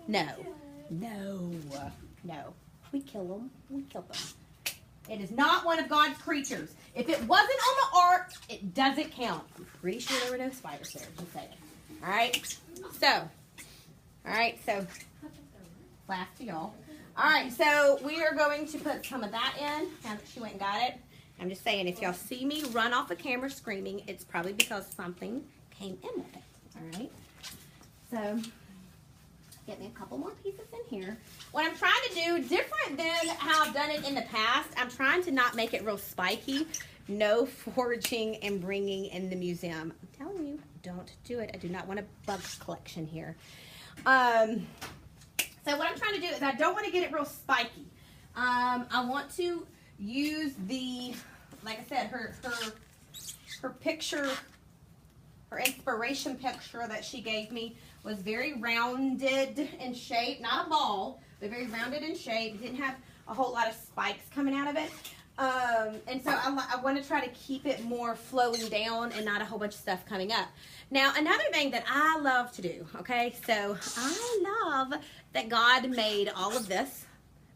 No. We kill them. It is not one of God's creatures. If it wasn't on the ark, it doesn't count. I'm pretty sure there were no spiders there. Just saying. All right. So, last to y'all. All right. So, we are going to put some of that in. Now that she went and got it. I'm just saying, if y'all see me run off the camera screaming, it's probably because something came in with it. All right. So, get me a couple more pieces in here. What I'm trying to do, different than how I've done it in the past, I'm trying to not make it real spiky. No forging and bringing in the museum. I'm telling you, don't do it. I do not want a bug collection here. So what I'm trying to do is I don't want to get it real spiky. I want to use the, like I said, her picture, her inspiration picture that she gave me was very rounded in shape, not a ball, but very rounded in shape. It didn't have a whole lot of spikes coming out of it. And so I want to try to keep it more flowing down and not a whole bunch of stuff coming up. Now, another thing that I love to do, okay, so I love that God made all of this,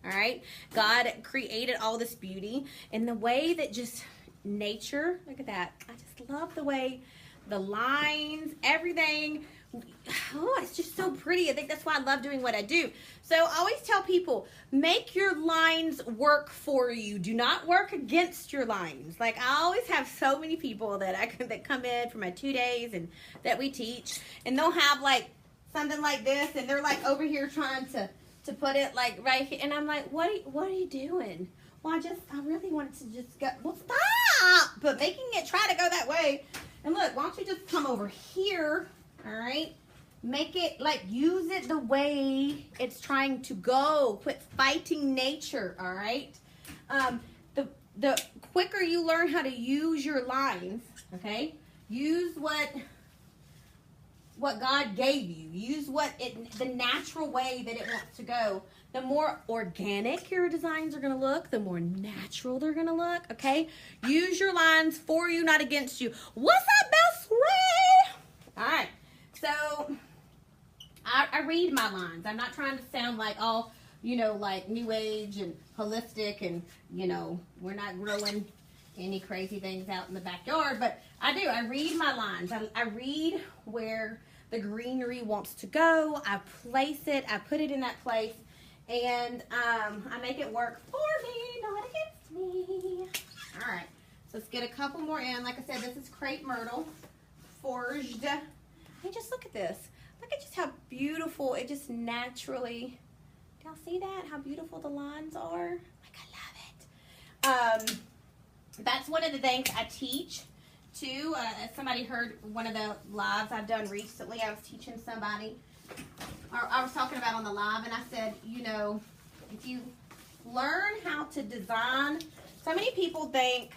all right? God created all this beauty and the way that just nature, look at that. I just love the way the lines, everything. Oh, it's just so pretty. I think that's why I love doing what I do. So I always tell people, make your lines work for you. Do not work against your lines. Like I always have so many people that come in for my 2 days and that we teach, and they'll have like something like this, and they're like over here trying to put it like right here, and I'm like, what are you doing? Well, I really wanted to just go. Well, stop! But making it try to go that way. And look, why don't you just come over here? All right, make it like use it the way it's trying to go. Quit fighting nature. All right. The quicker you learn how to use your lines, okay, use what God gave you. Use the natural way that it wants to go. The more organic your designs are going to look, the more natural they're going to look, okay? Use your lines for you, not against you. What's up, best friend? All right. So, I read my lines. I'm not trying to sound like all, like new age and holistic and, we're not growing any crazy things out in the backyard, but I do. I read my lines. I read where the greenery wants to go. I place it. I put it in that place, and I make it work for me, not against me. All right. So let's get a couple more in. Like I said, this is crepe myrtle forged. Hey, just look at this. Look at just how beautiful it just naturally. Do y'all see that? How beautiful the lines are? Like, I love it. That's one of the things I teach too. Somebody heard one of the lives I've done recently. I was teaching somebody, or I was talking about on the live, and I said, if you learn how to design, so many people think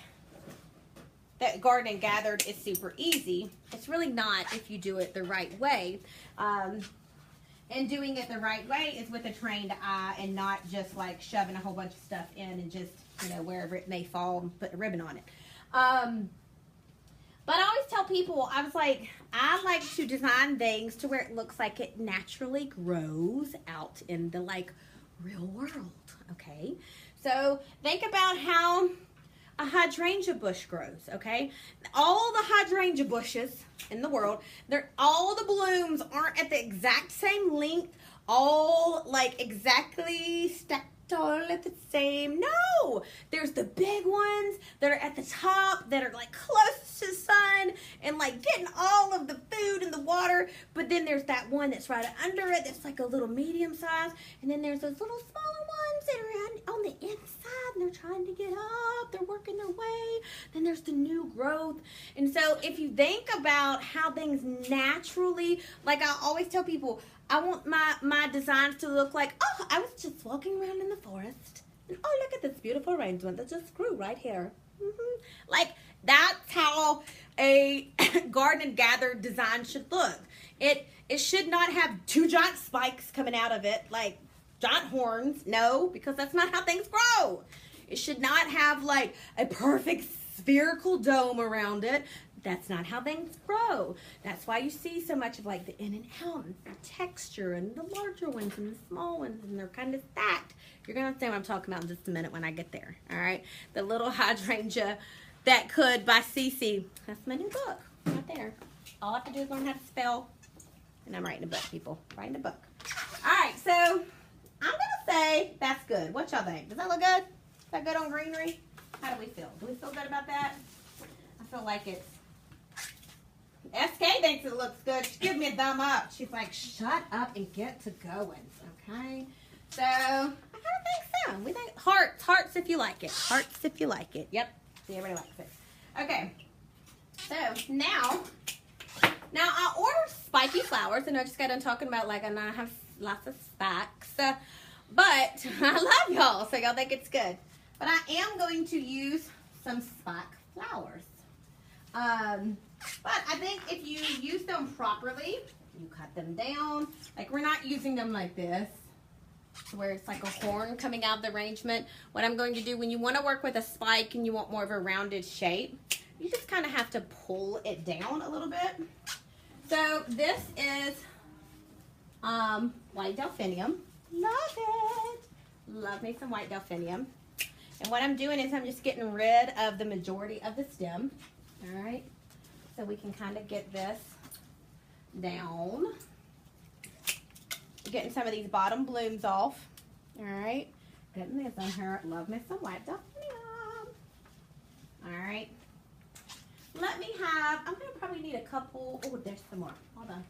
that Garden and Gathered is super easy. It's really not if you do it the right way. And doing it the right way is with a trained eye and not just like shoving a whole bunch of stuff in and just, wherever it may fall and put a ribbon on it. But I always tell people, I like to design things to where it looks like it naturally grows out in the like real world, okay? So think about how a hydrangea bush grows, okay? All the hydrangea bushes in the world, all the blooms aren't at the exact same length, all like exactly stacked all at the same. No, there's the big ones that are at the top that are like close to the sun and like getting all of the food and the water, but then there's that one that's right under it that's like a little medium size, and then there's those little smaller ones that are on the inside and they're trying to get up, they're working their way. Then there's the new growth. And so if you think about how things naturally, like I always tell people, I want my designs to look like, oh, I was just walking around in the forest, and oh, look at this beautiful arrangement that just grew right here. Like, that's how a garden and gather design should look. It should not have two giant spikes coming out of it, like giant horns. No, because that's not how things grow. It should not have like a perfect spherical dome around it. That's not how things grow. That's why you see so much of like the in and out and the texture and the larger ones and the small ones, and they're kind of stacked. You're going to understand what I'm talking about in just a minute when I get there. All right. The Little Hydrangea That Could by Cece. That's my new book right there. All I have to do is learn how to spell. And I'm writing a book, people. Writing a book. All right. So I'm going to say that's good. What y'all think? Does that look good? Is that good on greenery? How do we feel? Do we feel good about that? I feel like it's SK thinks it looks good. She gives me a thumb up. She's like, shut up and get to going. Okay. So I kind of think so. We think hearts if you like it. Hearts if you like it. Yep. See, everybody likes it. Okay. So now I ordered spiky flowers, and I just got done talking about like I have lots of spikes. But I love y'all, so y'all think it's good. But I am going to use some spike flowers. But I think if you use them properly, you cut them down. Like, we're not using them like this, where it's like a horn coming out of the arrangement. What I'm going to do, when you want to work with a spike and you want more of a rounded shape, you just kind of have to pull it down a little bit. So this is white delphinium. Love it. Love me some white delphinium. And what I'm doing is I'm just getting rid of the majority of the stem. All right. So we can kind of get this down. Getting some of these bottom blooms off. All right. Getting this on her. Love me some white delphinium. All right. Let me have, I'm going to probably need a couple. Oh, there's some more. Hold on.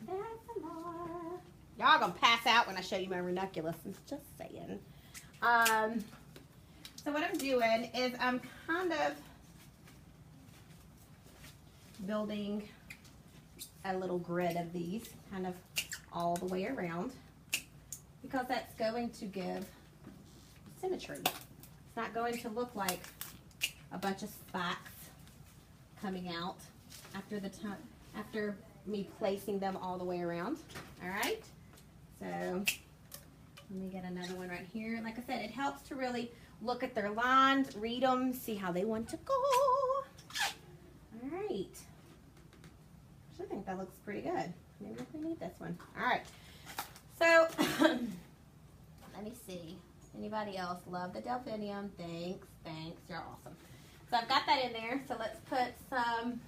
There's some more. Y'all going to pass out when I show you my ranunculus. I'm just saying. So what I'm doing is I'm kind of building a little grid of these kind of all the way around, because that's going to give symmetry. It's not going to look like a bunch of spikes coming out after me placing them all the way around. All right, so let me get another one right here. Like I said, it helps to really look at their lines, read them, see how they want to go. All right. I think that looks pretty good. Maybe we need this one. All right. So let me see. Anybody else love the delphinium? Thanks. You're awesome. So I've got that in there. So let's put some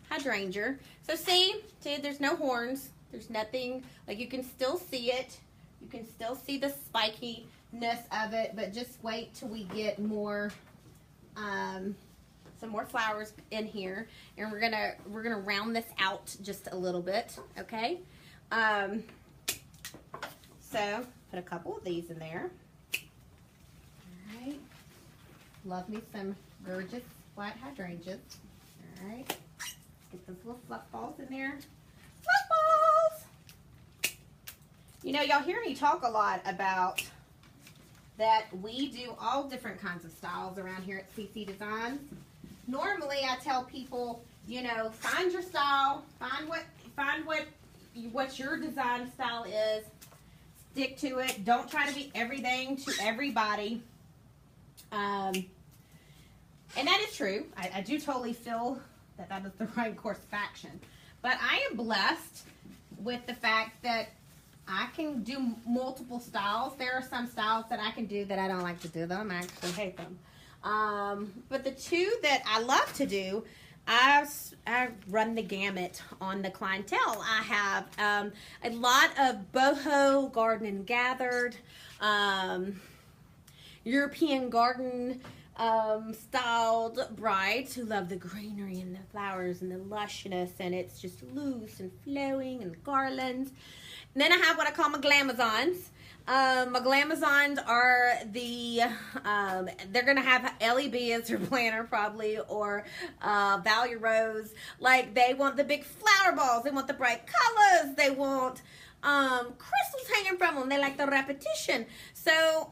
hydrangea. So see, there's no horns. There's nothing. Like, you can still see it. You can still see the spikiness of it. But just wait till we get more. Some more flowers in here, and we're gonna round this out just a little bit, okay? So put a couple of these in there. All right. Love me some gorgeous white hydrangeas. All right. Get those little fluff balls in there. Fluff balls. You know, y'all hear me talk a lot about that we do all different kinds of styles around here at CC Designs. Normally, I tell people, you know, find your style, find what your design style is, stick to it. Don't try to be everything to everybody. And that is true. I do totally feel that is the right course of action. But I am blessed with the fact that I can do multiple styles. There are some styles that I can do that I don't like to do them. I actually hate them. But the two that I love to do, I run the gamut on the clientele. I have a lot of boho garden and gathered, European garden styled brides who love the greenery and the flowers and the lushness, and it's just loose and flowing and garlands. And then I have what I call my glamazons. My glamazons are they're going to have LEB as their planner probably, or Value Rose. Like, they want the big flower balls. They want the bright colors. They want crystals hanging from them. They like the repetition. So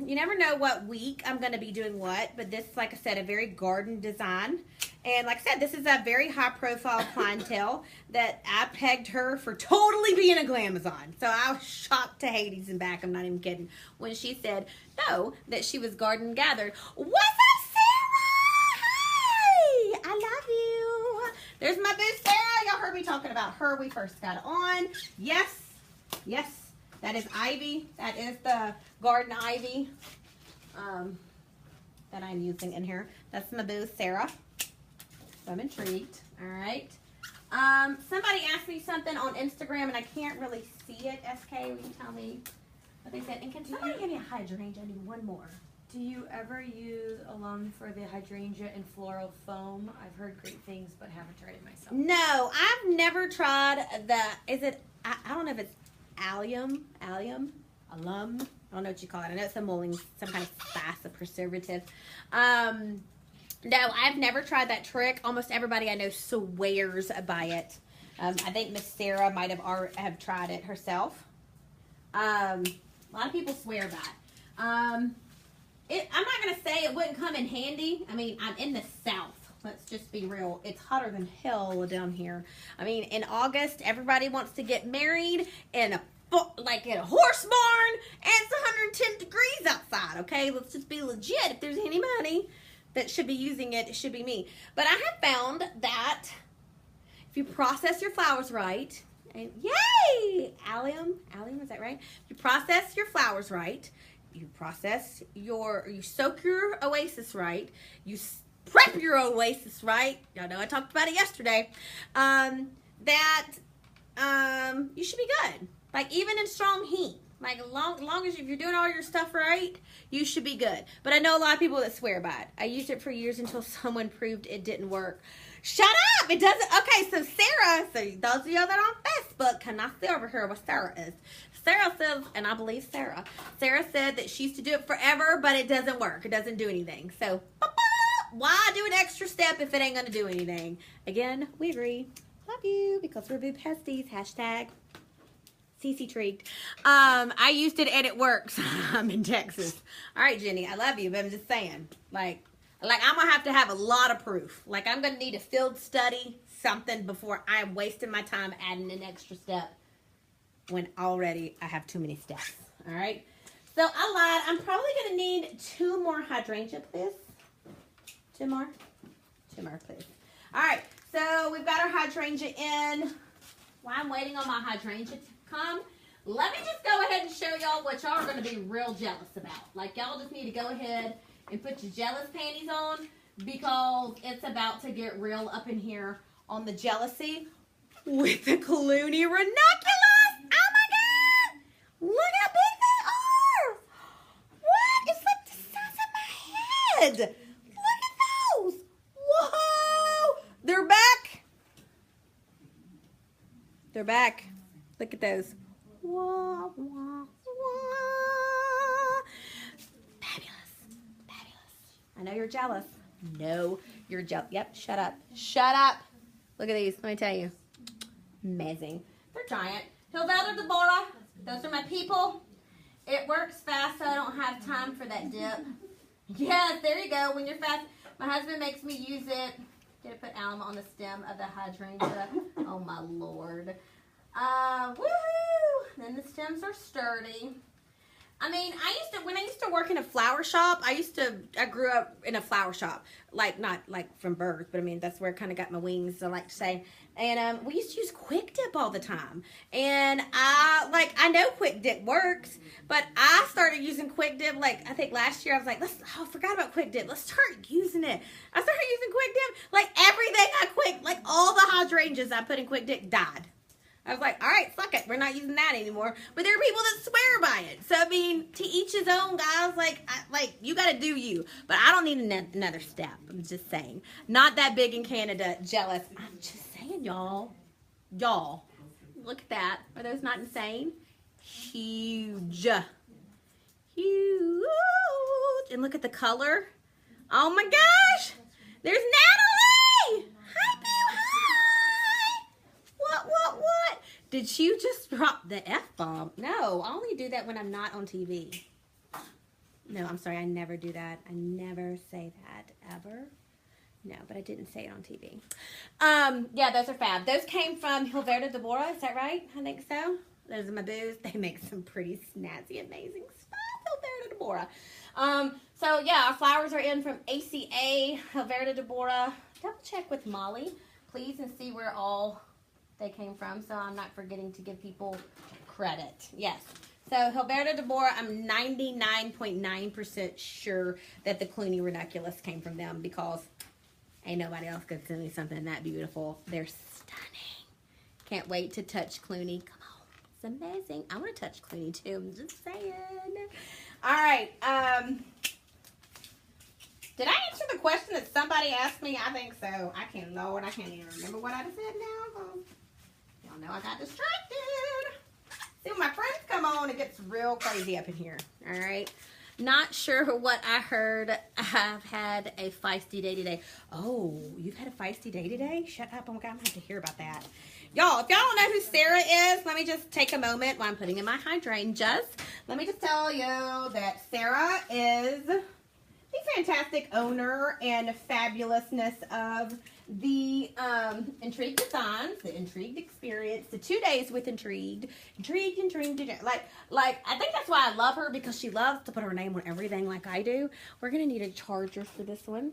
you never know what week I'm going to be doing what, but this, like I said, a very garden design. And like I said, this is a very high profile clientele that I pegged her for totally being a glamazon. So I was shocked to Hades and back, I'm not even kidding, when she said no, that she was garden gathered. What's up, Sarah? Hey, I love you. There's my boo Sarah. Y'all heard me talking about her. We first got on. Yes, yes, that is ivy. That is the garden ivy that I'm using in here. That's my boo Sarah. So I'm intrigued. All right. Somebody asked me something on Instagram and I can't really see it. SK, will you tell me what they said? And can somebody give me a hydrangea? I need one more. Do you ever use alum for the hydrangea and floral foam? I've heard great things, but haven't tried it myself. No, I've never tried I don't know if it's alum. I don't know what you call it. I know it's a mulling, some kind of spice, a preservative. No, I've never tried that trick. Almost everybody I know swears by it. I think Miss Sarah might have tried it herself. A lot of people swear by it. I'm not going to say it wouldn't come in handy. I mean, I'm in the South. Let's just be real. It's hotter than hell down here. I mean, in August, everybody wants to get married in a horse barn, and it's 110 degrees outside, okay? Let's just be legit. If there's anybody that should be using it, it should be me. But I have found that if you process your flowers right, and yay! Allium, is that right? If you process your flowers right, you soak your oasis right, you prep your oasis right, y'all know I talked about it yesterday, you should be good. Like, even in strong heat. Like, long as if you're doing all your stuff right, you should be good. But I know a lot of people that swear by it. I used it for years until someone proved it didn't work. Shut up! It doesn't. Okay, so Sarah, those of you that are on Facebook cannot see over here what Sarah is. Sarah says, and I believe Sarah said that she used to do it forever, but it doesn't work. It doesn't do anything. So, why do an extra step if it ain't going to do anything? Again, we agree. Love you, because we're boo pesties. Hashtag CC Treat. I used it and it works. I'm in Texas. All right, Jenny, I love you, but I'm just saying, like I'm gonna have to have a lot of proof. Like, I'm gonna need a field study, something, before I'm wasting my time adding an extra step when already I have too many steps. All right. So I lied. I'm probably gonna need 2 more hydrangea, please. 2 more, please. All right. So we've got our hydrangea in. While I'm waiting on my hydrangea to come, let me just go ahead and show y'all what y'all are going to be real jealous about. Like, y'all just need to go ahead and put your jealous panties on, because it's about to get real up in here on the jealousy with the Clooney ranunculus. Oh my God! Look how big they are! What? It's like the size of my head! Look at those! Whoa! They're back! They're back. Look at those. Wah, wah, wah. Fabulous. I know you're jealous. No, you're jealous. Yep, shut up. Shut up. Look at these. Let me tell you. Amazing. They're giant. Hilvelda Deborah. Those are my people. It works fast, so I don't have time for that dip. Yes, there you go. When you're fast, my husband makes me use it. Get to put alum on the stem of the hydrangea. Oh my Lord. Woohoo! Then the stems are sturdy. I mean, when I used to work in a flower shop, I grew up in a flower shop, like not like from birth, but I mean, that's where I kind of got my wings, I like to say. And we used to use Quick Dip all the time. And I know Quick Dip works, but I started using Quick Dip, like, I think last year I was like, I forgot about Quick Dip. Let's start using it. I started using Quick Dip, like everything like all the hydrangeas I put in Quick Dip died. I was like, all right, fuck it. We're not using that anymore. But there are people that swear by it. So, I mean, to each his own, guys. Like you got to do you. But I don't need another step. I'm just saying. Not that big in Canada. Jealous. I'm just saying, y'all. Y'all. Look at that. Are those not insane? Huge. Huge. And look at the color. Oh, my gosh. There's Natalie. Hi, boo. Hi. What? Did you just drop the F-bomb? No, I only do that when I'm not on TV. No, I'm sorry, I never do that. I never say that, ever. No, but I didn't say it on TV. Yeah, those are fab. Those came from Hilverda Deborah, is that right? I think so. Those are my boos. They make some pretty snazzy, amazing stuff, Hilverda Deborah. So, yeah, our flowers are in from ACA, Hilverda Deborah. Double check with Molly, please, and see where all they came from, so I'm not forgetting to give people credit. Yes. So, Hilverda Deborah, I'm 99.9% sure that the Clooney Ranunculus came from them because ain't nobody else could send me something that beautiful. They're stunning. Can't wait to touch Clooney. Come on. It's amazing. I want to touch Clooney, too. I'm just saying. All right. Did I answer the question that somebody asked me? I think so. I can't even remember what I said now. Y'all know I got distracted. See, when my friends come on, it gets real crazy up in here. All right. Not sure what I heard. I've had a feisty day today. Oh, you've had a feisty day today? Shut up. Oh my God, I'm going to have to hear about that. Y'all, if y'all don't know who Sarah is, let me just take a moment while I'm putting in my hydrangeas. Let me just tell you that Sarah is the fantastic owner and fabulousness of the Intrigued Designs, the Intrigued Experience, the 2 days with Intrigued. Like I think that's why I love her, because she loves to put her name on everything like I do. We're gonna need a charger for this one.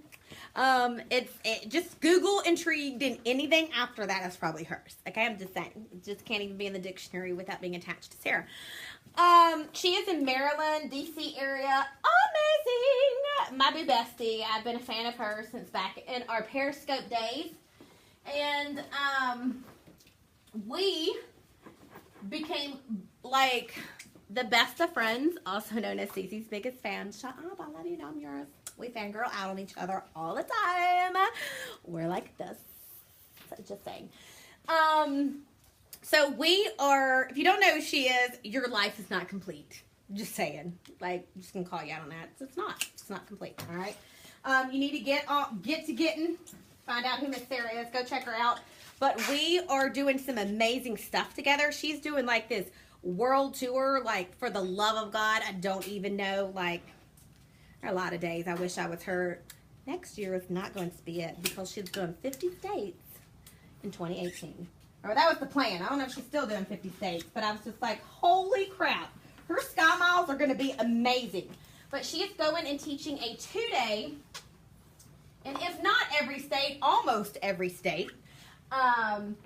Just Google Intrigued, and anything after that is probably hers. Okay, I'm just saying. It just can't even be in the dictionary without being attached to Sarah. She is in Maryland, DC area. Amazing! My boo bestie. I've been a fan of hers since back in our Periscope days. And, we became, like, the best of friends, also known as Cece's biggest fan. Shut up, I love you, I'm yours. We fangirl out on each other all the time. We're like this. Just saying. So we are, if you don't know who she is, your life is not complete. Just saying. Like, I'm just going to call you out on that. It's not complete, all right? You need to get to getting, find out who Miss Sarah is. Go check her out. But we are doing some amazing stuff together. She's doing, like, this world tour, like, for the love of God. I don't even know, like, there are a lot of days I wish I was her. Next year is not going to be it, because she's doing 50 states in 2018. Or that was the plan. I don't know if she's still doing 50 states, but I was just like, holy crap. Her Sky Miles are going to be amazing. But she is going and teaching a 2-day, and if not every state, almost every state. And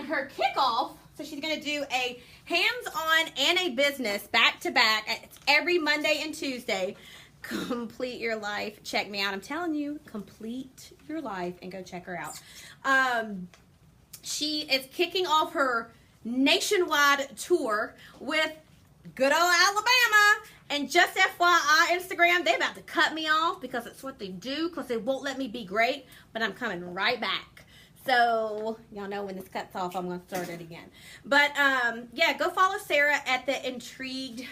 her kickoff, so she's going to do a hands-on and a business back-to-back. It's every Monday and Tuesday. Complete your life. Check me out. I'm telling you, complete your life, and go check her out. She is kicking off her nationwide tour with good old Alabama. And just FYI, Instagram, they're about to cut me off because it's what they do, because they won't let me be great. But I'm coming right back. So, y'all know when this cuts off, I'm going to start it again. But, yeah, go follow Sarah at the Intrigued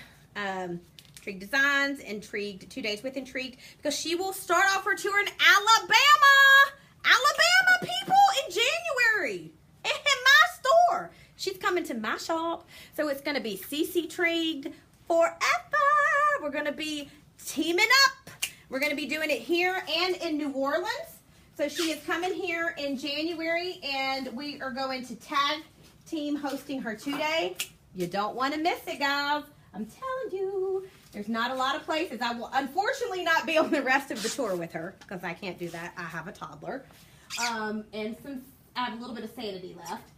Designs, Intrigued, 2 days with Intrigued, because she will start off her tour in Alabama. Alabama, people, in January. In my store. She's coming to my shop. So it's going to be CC Intrigued forever. We're going to be teaming up. We're going to be doing it here and in New Orleans. So she is coming here in January, and we are going to tag team hosting her 2-day. You don't want to miss it, guys. I'm telling you. There's not a lot of places. I will unfortunately not be on the rest of the tour with her because I can't do that. I have a toddler. And since I have a little bit of sanity left.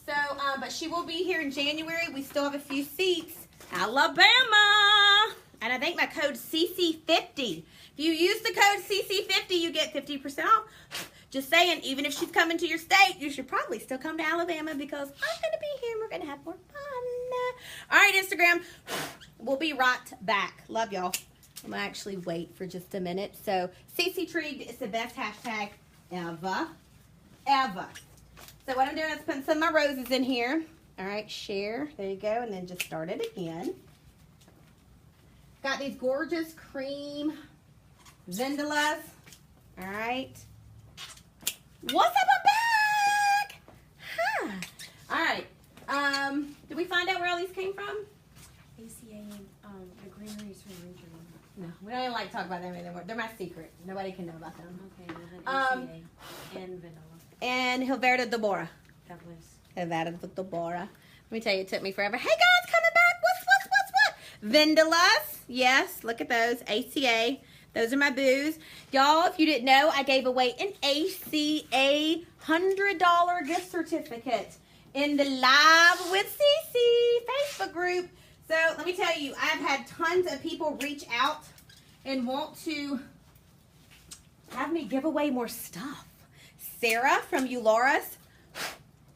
So, but she will be here in January. We still have a few seats. Alabama. And I think my code's CC50. If you use the code CC50, you get 50% off. Just saying, even if she's coming to your state, you should probably still come to Alabama because I'm going to be here and we're going to have more fun. All right, Instagram. We'll be right back. Love y'all. I'm going to actually wait for just a minute. So, CC Trigged is the best hashtag ever. Ever. So, what I'm doing is putting some of my roses in here. All right, share. There you go. And then just start it again. Got these gorgeous cream vendulas. All right. What's up? I'm back. Huh. All right. Did we find out where all these came from? ACA, the greeneries from Ranger. No, we don't even like to talk about them anymore. They're my secret. Nobody can know about them. Okay, well then ACA and vanilla. And Hilverda Deborah. Douglas. Hilverda Deborah. Let me tell you, it took me forever. Hey guys, coming back. What? Vendulas. Yes, look at those. ACA. Those are my booze. Y'all, if you didn't know, I gave away an ACA $100 gift certificate in the Live with CC Facebook group. So let me tell you, I've had tons of people reach out and want to have me give away more stuff. Sarah from Eularis,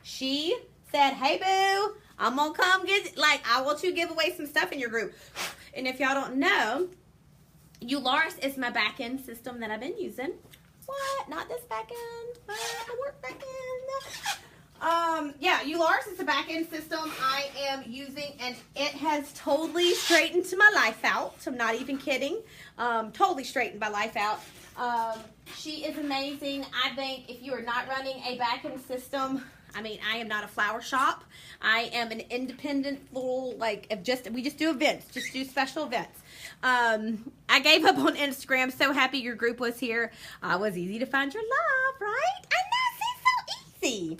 she said, hey boo, I'm gonna come I want you to give away some stuff in your group. And if y'all don't know, Eularis is my back-end system that I've been using. What? Not this back-end, but the work back-end. Yeah, Eularis is the back-end system I am using, and it has totally straightened my life out. I'm not even kidding. Totally straightened my life out. She is amazing. I think if you are not running a back-end system, I mean, I am not a flower shop. I am an independent little, we just do events, just do special events. I gave up on Instagram. So happy your group was here. It was easy to find your love, right? I know, see, so easy.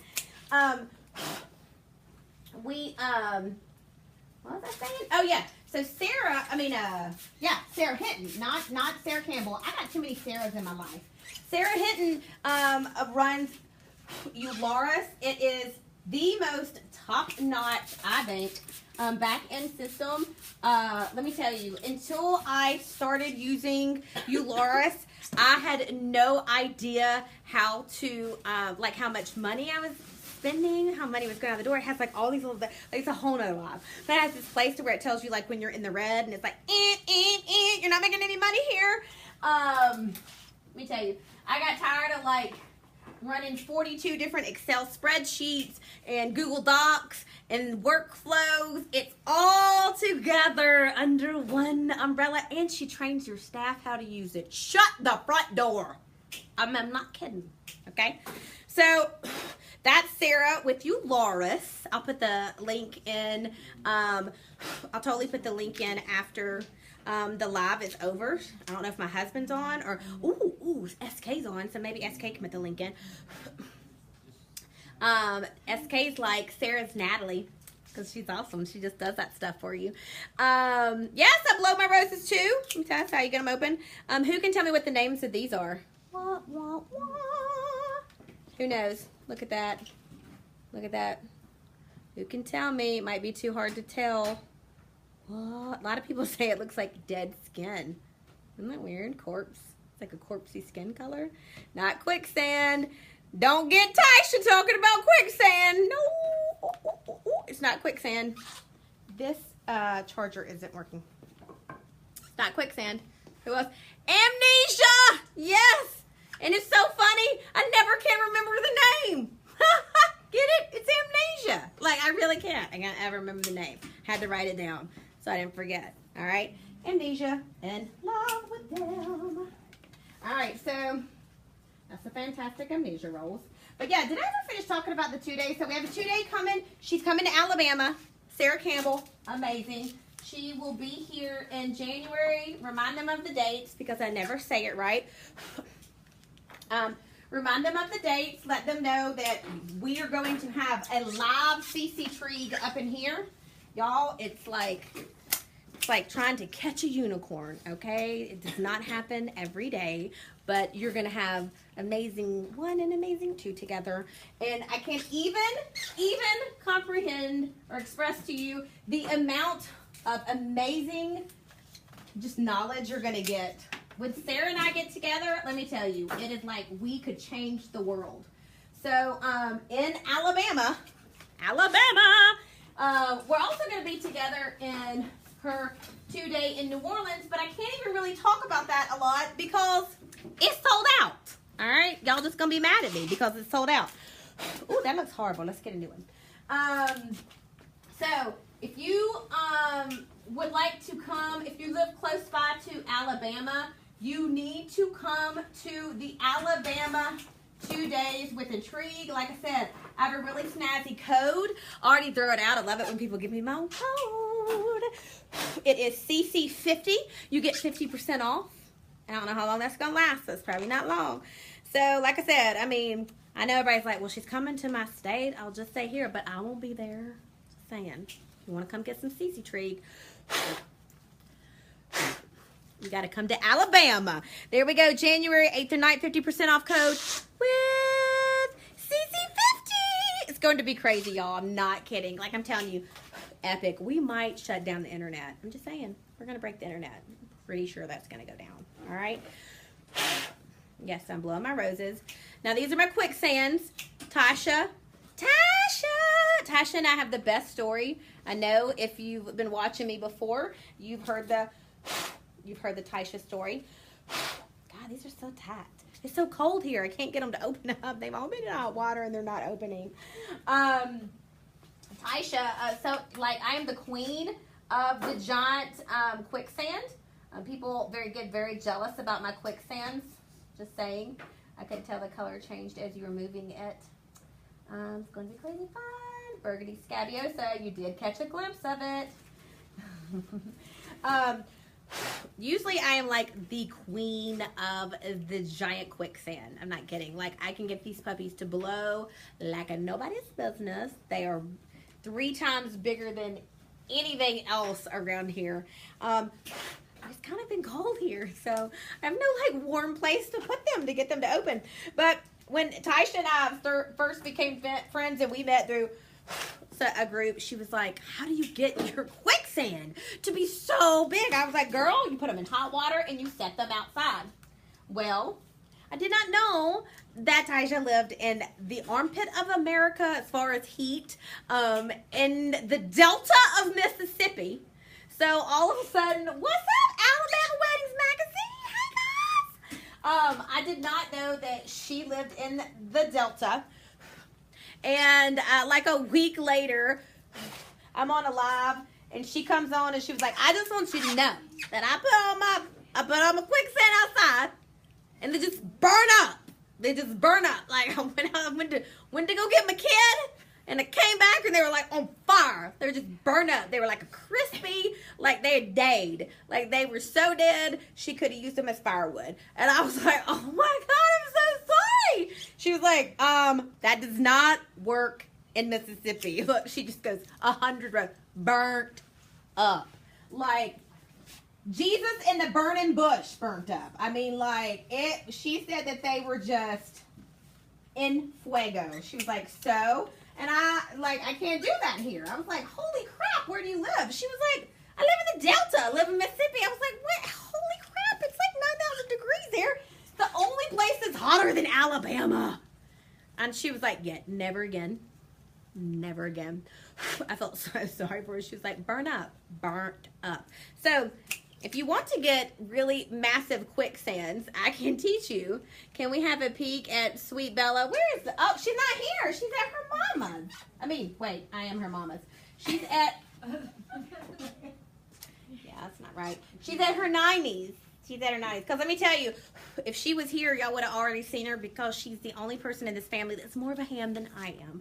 What was I saying? Oh yeah. So Sarah, Sarah Hinton, not Sarah Campbell. I got too many Sarahs in my life. Sarah Hinton runs Eularis. It is the most top-notch, I think, back-end system. Let me tell you, until I started using Eularis, I had no idea how to, how much money I was spending, how money was going out the door. It has all these little, it's a whole nother life. But it has this place to where it tells you when you're in the red, and it's you're not making any money here. Let me tell you, I got tired of running 42 different Excel spreadsheets and Google Docs and workflows. It's all together under one umbrella, and she trains your staff how to use it. Shut the front door. I'm not kidding. Okay, so that's Sarah with Eularis. I'll put the link in. I'll totally put the link in after the live is over. I don't know if my husband's on or SK's on, so maybe SK can put the link in. SK's like Sarah's Natalie because she's awesome. She just does that stuff for you. Yes, I blow my roses too. That's how you get them open. Who can tell me what the names of these are? Wah, wah, wah. Who knows? Look at that. Look at that. Who can tell me? It might be too hard to tell. What? A lot of people say it looks like dead skin. Isn't that weird? Corpse. It's like a corpsey skin color. Not quicksand. Don't get Tasha talking about quicksand. No. It's not quicksand. This charger isn't working. It's not quicksand. Who else? Amnesia! Yes! And it's so funny, I never can remember the name. Get it? It's amnesia. I really can't. I can't ever remember the name. Had to write it down so I didn't forget. All right? Amnesia and love with them. All right, so that's the fantastic amnesia rolls. But yeah, did I ever finish talking about the 2 days? So we have a 2-day coming. She's coming to Alabama. Sarah Campbell, amazing. She will be here in January. Remind them of the dates because I never say it right. Remind them of the dates. Let them know that we are going to have a live CC Trigged up in here. Y'all, it's It's like trying to catch a unicorn, okay? It does not happen every day, but you're gonna have amazing 1 and amazing 2 together. And I can't even comprehend or express to you the amount of amazing just knowledge you're gonna get. When Sarah and I get together, let me tell you, it is like we could change the world. So in Alabama, we're also gonna be together in her 2-day in New Orleans, but I can't even really talk about that a lot because it's sold out. All right, y'all just gonna be mad at me because it's sold out. Ooh, that looks horrible. Let's get a new one. So if you would like to come, if you live close by to Alabama, you need to come to the Alabama 2 days with Intrigue. Like I said, I have a really snazzy code. I already throw it out. I love it when people give me my own code. It is CC50. You get 50% off. I don't know how long that's going to last, so it's probably not long. So, like I said, I mean, I know everybody's like, well, she's coming to my state. I'll just stay here, but I won't be there. Just saying. If you want to come get some CC Intrigue, you got to come to Alabama. There we go. January 8th or 9th, 50% off code with CC50. It's going to be crazy, y'all. I'm not kidding. Like I'm telling you, epic. We might shut down the internet. I'm just saying. We're going to break the internet. I'm pretty sure that's going to go down. All right. Yes, I'm blowing my roses. Now, these are my quicksands. Tasha and I have the best story. I know if you've been watching me before, you've heard the Tasha story. God, these are so tight. It's so cold here. I can't get them to open up. They've all been in hot water and they're not opening. Tasha, so like I am the queen of the giant quicksand. People get very jealous about my quicksands. Just saying. I could tell the color changed as you were moving it. It's going to be crazy fun. Burgundy Scabiosa. You did catch a glimpse of it. Usually I am like the queen of the giant quicksand. I'm not kidding. Like I can get these puppies to blow like a nobody's business. They are 3 times bigger than anything else around here. It's kind of been cold here, so I have no like warm place to put them to get them to open. But when Tasha and I first became friends and we met through a group, she was like, how do you get your quicksand to be so big? I was like, girl, you put them in hot water and you set them outside. Well, I did not know that Tasha lived in the armpit of America as far as heat, in the Delta of Mississippi. So all of a sudden, what's up, Alabama Weddings Magazine? Hey guys! I did not know that she lived in the Delta. And like a week later, I'm on a live, and she comes on, and she was like, "I just want you to know that I put on my quicksand outside, and they just burn up. They just burn up. Like I went to go get my kid, and I came back, and they were like on fire. They were just burned up. They were like a crispy, like they had died. Like they were so dead, she could have used them as firewood. And I was like, oh my God, I'm so sorry. She was like, that does not work in Mississippi. Look, she just goes 100 burnt up. Like Jesus in the burning bush burnt up. I mean, like it. She said that they were just in fuego. She was like, so. And I can't do that here. I was like, holy crap, where do you live? She was like, I live in the Delta. I live in Mississippi. I was like, what? Holy crap, it's like 9,000 degrees there. It's the only place that's hotter than Alabama. And she was like, yeah, never again. Never again. I felt so sorry for her. She was like, burnt up. So if you want to get really massive quicksands, I can teach you. Can we have a peek at Sweet Bella? Where is oh, she's not here. She's at her mama's. I mean, wait, I am her mama's. She's at, yeah, that's not right. She's at her 90s. She's at her 90s. Because let me tell you, if she was here, y'all would have already seen her because she's the only person in this family that's more of a ham than I am.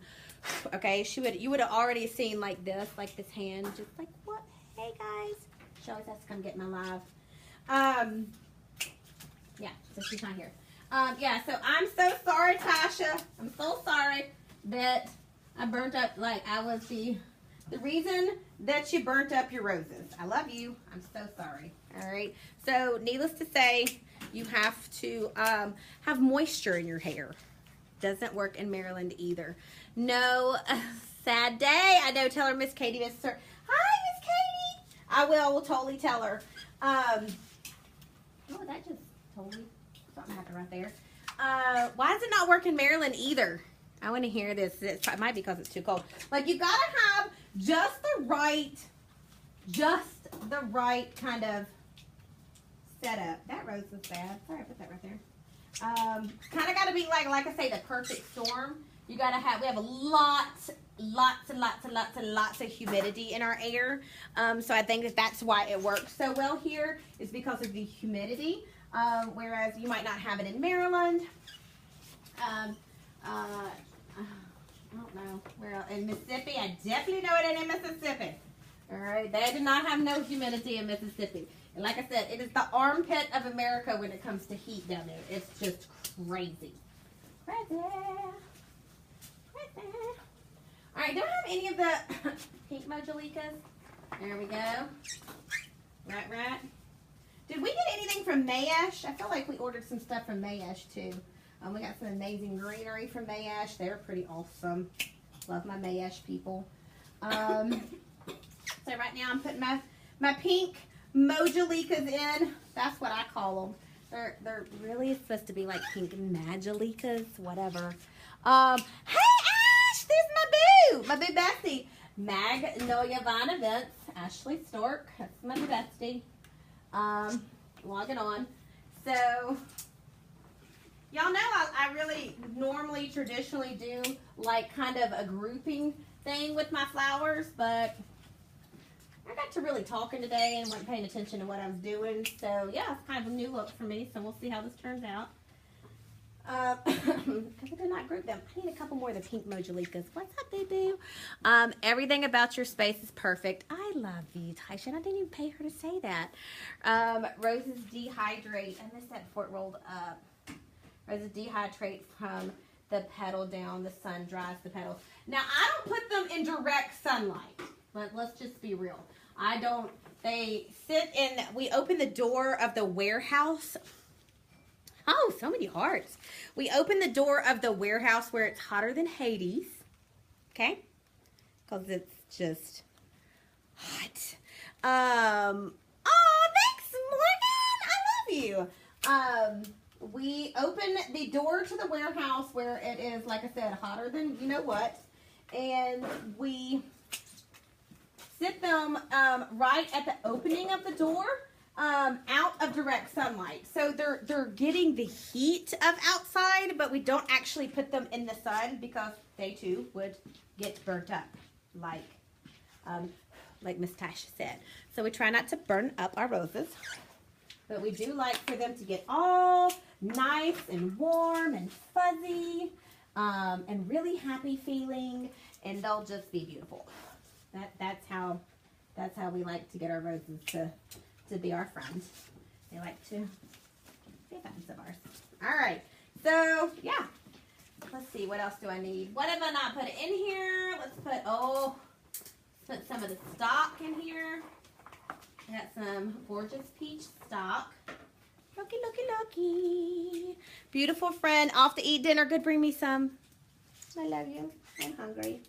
Okay, you would have already seen like this hand, just like, what? Hey, guys. She always has to come get my live. Yeah, so she's not here. Yeah, so I'm so sorry, Tasha. I'm so sorry that I burnt up like I was the the reason that you burnt up your roses. I love you. I'm so sorry. All right. So needless to say, you have to have moisture in your hair. Doesn't work in Maryland either. No, sad day. I know. Tell her Miss Katie misses her. Hi, Miss Katie. I will. We'll totally tell her. Oh, that just totally something happened right there. Why does it not work in Maryland either? I want to hear this. It might be because it's too cold. Like, you gotta have just the right kind of setup. That rose was bad. Sorry, I put that right there. Kind of got to be like I say, the perfect storm. You gotta have. We have lots of humidity in our air. So I think that's why it works so well here, is because of the humidity. Whereas you might not have it in Maryland. I don't know where in Mississippi. I definitely know it ain't in Mississippi. All right, they do not have no humidity in Mississippi. And like I said, it is the armpit of America when it comes to heat down there. It's just crazy. Crazy. Crazy. All right, don't I have any of the pink Mojalicas? There we go. Right. Did we get anything from Mayesh? I feel like we ordered some stuff from Mayesh too. We got some amazing greenery from Mayesh. They're pretty awesome. Love my Mayesh people. So right now I'm putting my pink Mojalicas in. That's what I call them. They're really supposed to be like pink Majalicas, whatever. Hey Ash, there's my boo bestie. Magnolia Vine Events, Ashley Stork. That's my boo bestie. Logging on. So y'all know I really normally traditionally do like kind of a grouping thing with my flowers, but I got to really talking today and wasn't paying attention to what I was doing. So yeah, it's kind of a new look for me. So we'll see how this turns out. Because I did not group them. I need a couple more of the pink Mojalicas. What's up, boo-boo? Everything about your space is perfect. I love you, Taisha. I didn't even pay her to say that. Roses dehydrate. I missed that before it rolled up. Roses dehydrate from the petal down. The sun dries the petals. Now, I don't put them in direct sunlight. But let's just be real. I don't. They sit in. We open the door of the warehouse. Oh, so many hearts. We open the door of the warehouse where it's hotter than Hades. Okay? Because it's just hot. Oh, thanks, Morgan. I love you. We open the door to the warehouse where it is, like I said, hotter than you know what. And we sit them right at the opening of the door. Out of direct sunlight. So they're getting the heat of outside, but we don't actually put them in the sun because they too would get burnt up, like Miss Tasha said. So we try not to burn up our roses, but we do like for them to get all nice and warm and fuzzy, and really happy feeling, and they'll just be beautiful. That's how we like to get our roses to be our friends. They like to be friends of ours. All right. So, yeah. Let's see. What else do I need? What have I not put in here? Let's put some of the stock in here. I got some gorgeous peach stock. Looky. Beautiful friend. Off to eat dinner. Good. Bring me some. I love you. I'm hungry.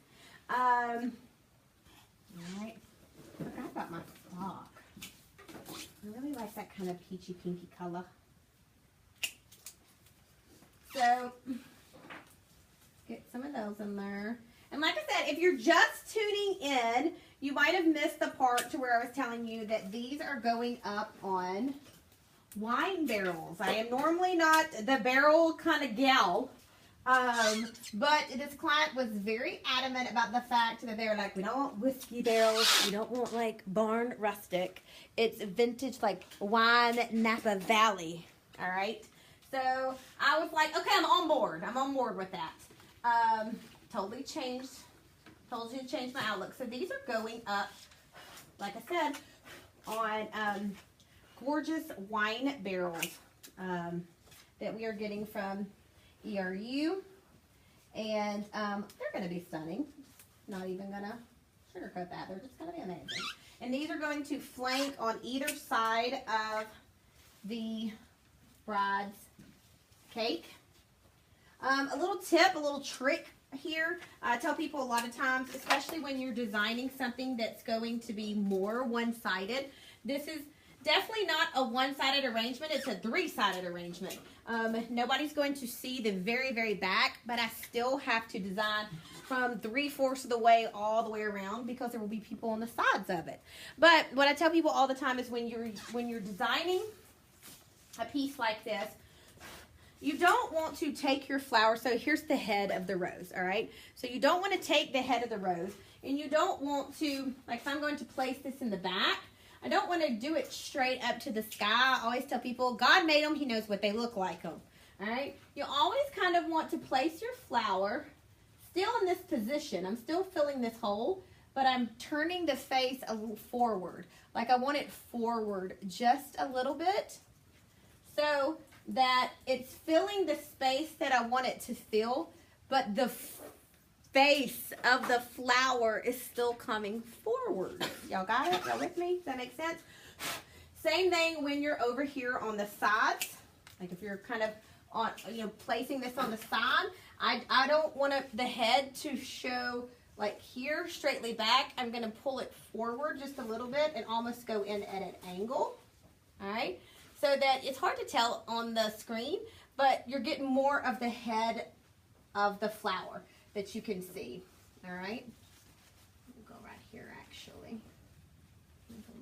All right. I forgot about my stock. I really like that kind of peachy pinky color. So, get some of those in there. And like I said, if you're just tuning in, you might have missed the part to where I was telling you that these are going up on wine barrels. I am normally not the barrel kind of gal. But this client was very adamant about the fact that they were like, we don't want whiskey barrels. We don't want like barn rustic. It's vintage like wine Napa Valley. All right. So I was like, okay, I'm on board. I'm on board with that. Totally changed. Told you to change my outlook. So these are going up, like I said, on gorgeous wine barrels that we are getting from ERU, and they're going to be stunning. Not even going to sugarcoat that. They're just going to be amazing. And these are going to flank on either side of the bride's cake. A little tip, a little trick here. I tell people a lot of times, especially when you're designing something that's going to be more one-sided, this is definitely not a one-sided arrangement. It's a three-sided arrangement. Nobody's going to see the very, very back, but I still have to design from 3/4 of the way all the way around because there will be people on the sides of it. But what I tell people all the time is when you're designing a piece like this, you don't want to take your flower. So here's the head of the rose, all right? So you don't want to take the head of the rose, and you don't want to, like if I'm going to place this in the back, I don't want to do it straight up to the sky. I always tell people, God made them. He knows what they look like them. All right? You always kind of want to place your flower still in this position. I'm still filling this hole, but I'm turning the face a little forward. Like I want it forward just a little bit so that it's filling the space that I want it to fill, but the face of the flower is still coming forward. Y'all got it? Y'all with me? Does that make sense? Same thing when you're over here on the sides. Like if you're kind of on, placing this on the side, I don't want the head to show like here straightly back. I'm going to pull it forward just a little bit and almost go in at an angle. All right? So that it's hard to tell on the screen, but you're getting more of the head of the flower that you can see. All right, we'll go right here actually.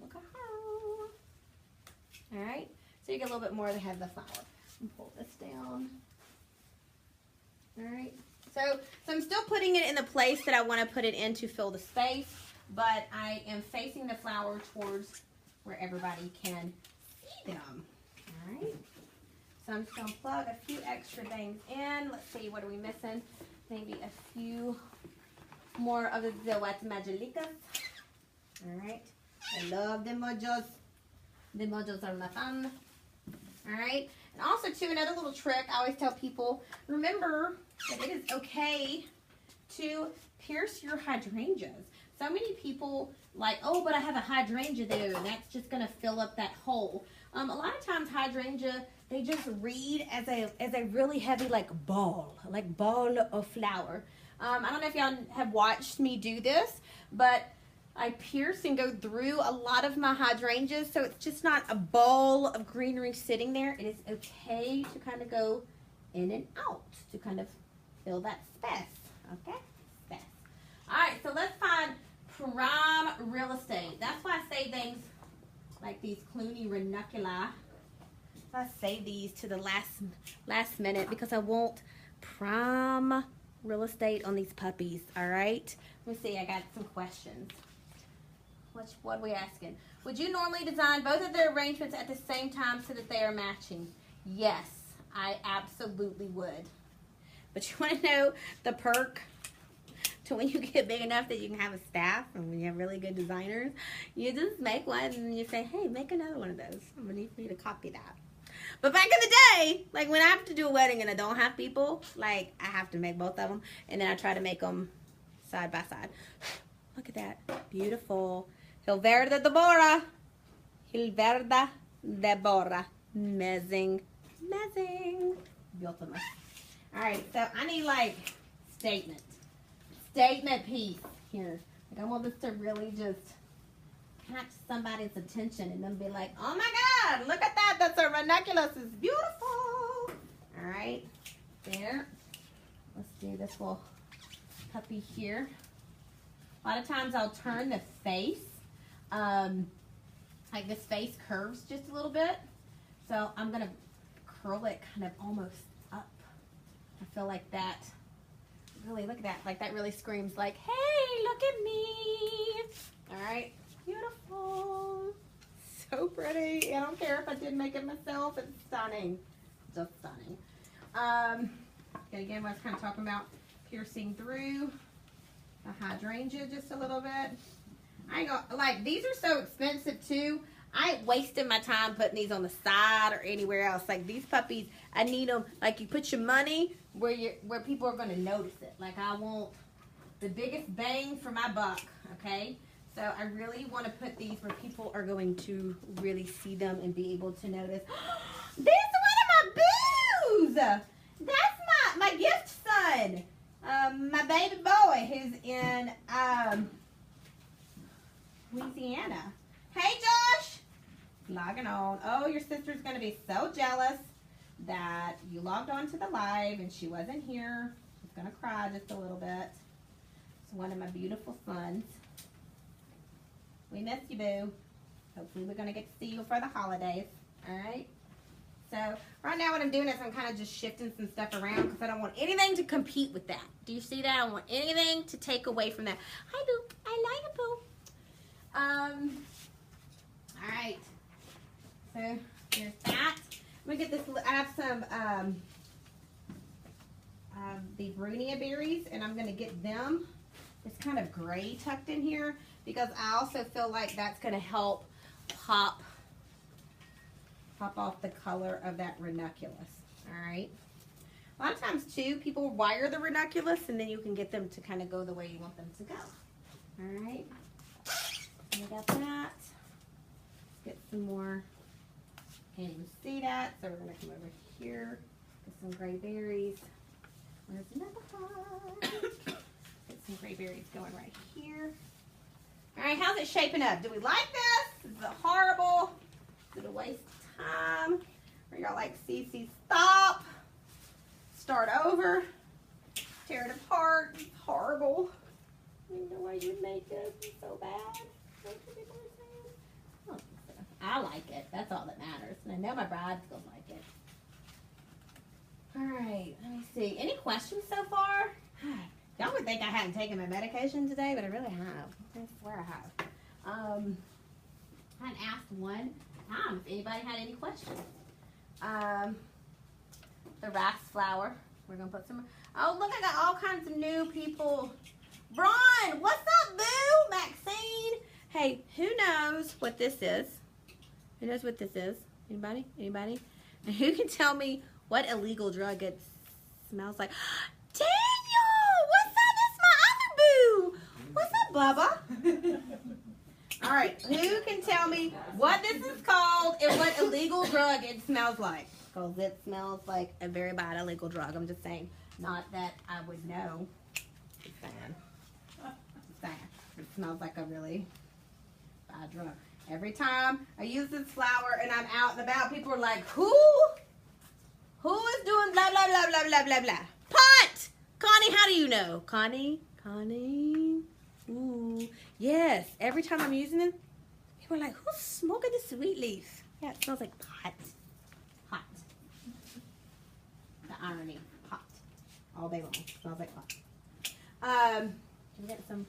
Look at her. All right, so you get a little bit more of the head of the flower. And pull this down. All right, so I'm still putting it in the place that I want to put it in to fill the space, but I am facing the flower towards where everybody can see them. All right, so I'm just going to plug a few extra things in. Let's see, what are we missing? Maybe a few more of the wet magelicas. All right. I love the mojos. The mojos are my fun. All right. And also, too, another little trick I always tell people, remember that it is okay to pierce your hydrangeas. So many people like, oh, but I have a hydrangea there, and that's just going to fill up that hole. A lot of times hydrangea, they just read as a really heavy like ball of flower. I don't know if y'all have watched me do this, but I pierce and go through a lot of my hydrangeas, so it's just not a ball of greenery sitting there. It is okay to kind of go in and out to kind of fill that space. Okay, space. All right, so let's find prime real estate. That's why I say things like these Clooney ranunculi. I save these to the last minute because I want prime real estate on these puppies. All right. Let me see. I got some questions. What are we asking? Would you normally design both of the arrangements at the same time so that they are matching? Yes, I absolutely would. But you want to know the perk to when you get big enough that you can have a staff and when you have really good designers, you just make one and you say, hey, make another one of those. I'm going to need for you to copy that. But back in the day, like when I have to do a wedding and I don't have people, like I have to make both of them. And then I try to make them side by side. Look at that. Beautiful. Hilverda Deborah. Hilverda Deborah. Amazing. Amazing. Beautiful. All right, so I need like statement piece here. Like I want this to really just catch somebody's attention and then be like, oh my God, look at that. That's a ranunculus. It's beautiful. All right, there. Let's do this little puppy here. A lot of times I'll turn the face. Like this face curves just a little bit. So I'm going to curl it kind of almost up. I feel like that. Really, look at that. Like that really screams like, hey, look at me. All right. Beautiful. So pretty. I don't care if I didn't make it myself. It's stunning. Just stunning. Again, I was kind of talking about piercing through the hydrangea just a little bit. I ain't gonna, like, these are so expensive too. I ain't wasting my time putting these on the side or anywhere else. Like these puppies, I need them, like you put your money where people are going to notice it. Like I want the biggest bang for my buck, okay? So I really want to put these where people are going to really see them and be able to notice. This is one of my boos! That's my gift son. My baby boy who's in Louisiana. Hey, Josh! Logging on. Oh, your sister's going to be so jealous that you logged on to the live and she wasn't here. She's going to cry just a little bit. It's one of my beautiful sons. We miss you, boo. Hopefully we're going to get to see you for the holidays. All right? So right now what I'm doing is I'm kind of just shifting some stuff around because I don't want anything to compete with that. Do you see that? I don't want anything to take away from that. Hi, boo. I like it, boo. All right. So there's that. I'm going to get this. I have some the Brunia berries, and I'm going to get them. It's kind of gray tucked in here because I also feel like that's going to help pop off the color of that ranunculus. All right. A lot of times too, people wire the ranunculus and then you can get them to kind of go the way you want them to go. All right. And we got that. Let's get some more. Can't even see that, so we're gonna come over here. Get some gray berries. Where's another one? Get some gray berries going right here. All right, how's it shaping up? Do we like this? Is it horrible? Is it a waste of time? Or y'all like, Cece, stop. Start over. Tear it apart. It's horrible. I didn't know why you'd make this. It's so bad. I like it. That's all that matters. And I know my bride's gonna like it. All right, let me see. Any questions so far? Y'all would think I hadn't taken my medication today, but I really have. I swear I have. I hadn't asked one time if anybody had any questions. The rice flour. We're gonna put some. Oh, look! I got all kinds of new people. Brian, what's up, boo? Maxine. Hey, who knows what this is? Who knows what this is? Anybody? Anybody? And who can tell me what illegal drug it smells like? Daniel! What's up? That's my other boo! What's up, Bubba? All right, who can tell me what this is called and what illegal drug it smells like? Because it smells like a very bad illegal drug. I'm just saying. Not that I would know. Just saying. Just saying. It smells like a really bad drug. Every time I use this flour and I'm out and about, people are like, who is doing blah, blah, blah, blah, blah, blah, blah? Pot! Connie, how do you know? Connie? Ooh, yes. Every time I'm using it, people are like, who's smoking the sweet leaf? Yeah, it smells like pot. Hot. The irony. Hot. All day long. It smells like pot. We got some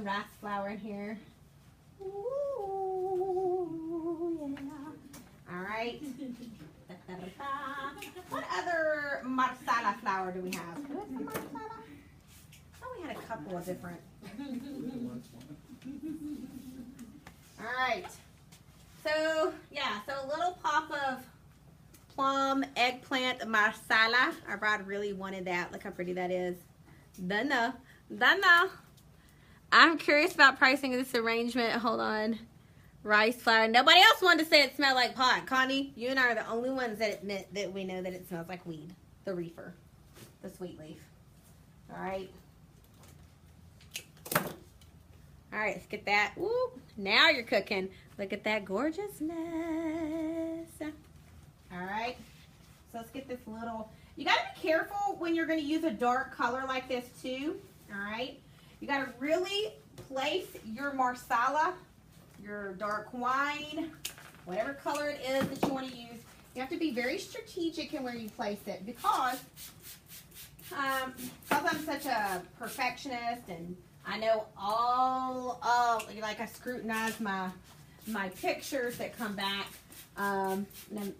rice flour in here. Ooh, yeah. All right. What other marsala flour do we have? Do we have some marsala? Oh, we had a couple of different. All right. So, yeah, so a little pop of plum, eggplant, marsala. Our bride really wanted that. Look how pretty that is. Done. I'm curious about pricing of this arrangement. Hold on. Rice flour. Nobody else wanted to say it smelled like pot. Connie, you and I are the only ones that admit that we know that it smells like weed. The reefer. The sweet leaf. All right. All right, let's get that. Woo. Now you're cooking. Look at that gorgeousness. All right. So let's get this little. You got to be careful when you're going to use a dark color like this too. All right. You got to really place your marsala, your dark wine, whatever color it is that you want to use. You have to be very strategic in where you place it because I'm such a perfectionist and I know like I scrutinize my pictures that come back. And I'm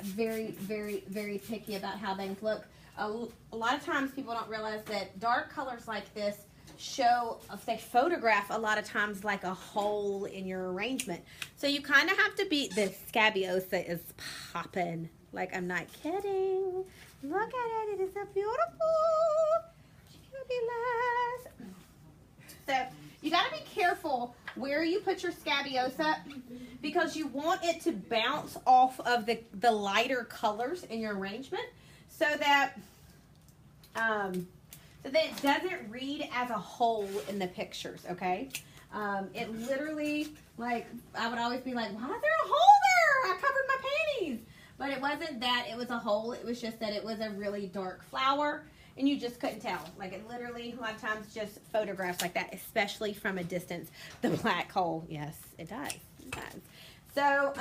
very, very, very picky about how things look. A lot of times people don't realize that dark colors like this show, if they photograph a lot of times like a hole in your arrangement. So you kind of have to be, the scabiosa is popping. Like, I'm not kidding. Look at it. It is so beautiful. Fabulous. So you got to be careful where you put your scabious because you want it to bounce off of the lighter colors in your arrangement so that it doesn't read as a whole in the pictures, okay? It literally, like, I would always be like, why is there a hole there? I covered my panties. But it wasn't that it was a hole. It was just that it was a really dark flower, and you just couldn't tell. Like, it literally, a lot of times, just photographs like that, especially from a distance. The black hole, yes, it does. It does. So,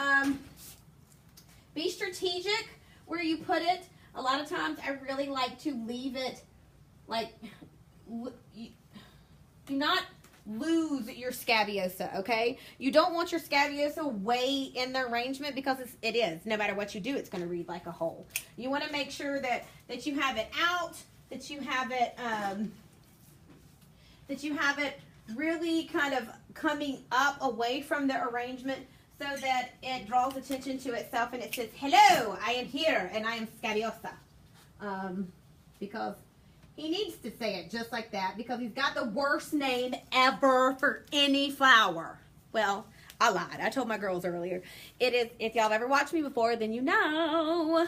be strategic where you put it. A lot of times, I really like to leave it, like, do not lose your scabiosa, okay? You don't want your scabiosa way in the arrangement because it is. No matter what you do, it's going to read like a hole. You want to make sure that you have it out, that you have it really kind of coming up away from the arrangement so that it draws attention to itself and it says, hello, I am here and I am scabiosa. Because he needs to say it just like that because he's got the worst name ever for any flower. Well, I lied. I told my girls earlier. It is, if y'all have ever watched me before, then you know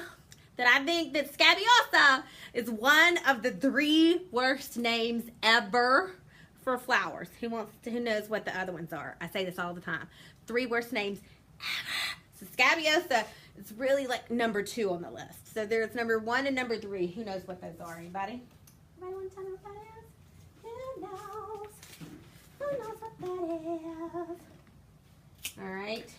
that I think that scabiosa is one of the 3 worst names ever for flowers. Who knows what the other ones are? I say this all the time. 3 worst names ever. So scabiosa is really like number 2 on the list. So there's number 1 and number 3. Who knows what those are? Anybody? Anybody want to tell me what that is? Who knows? Who knows what that is? All right.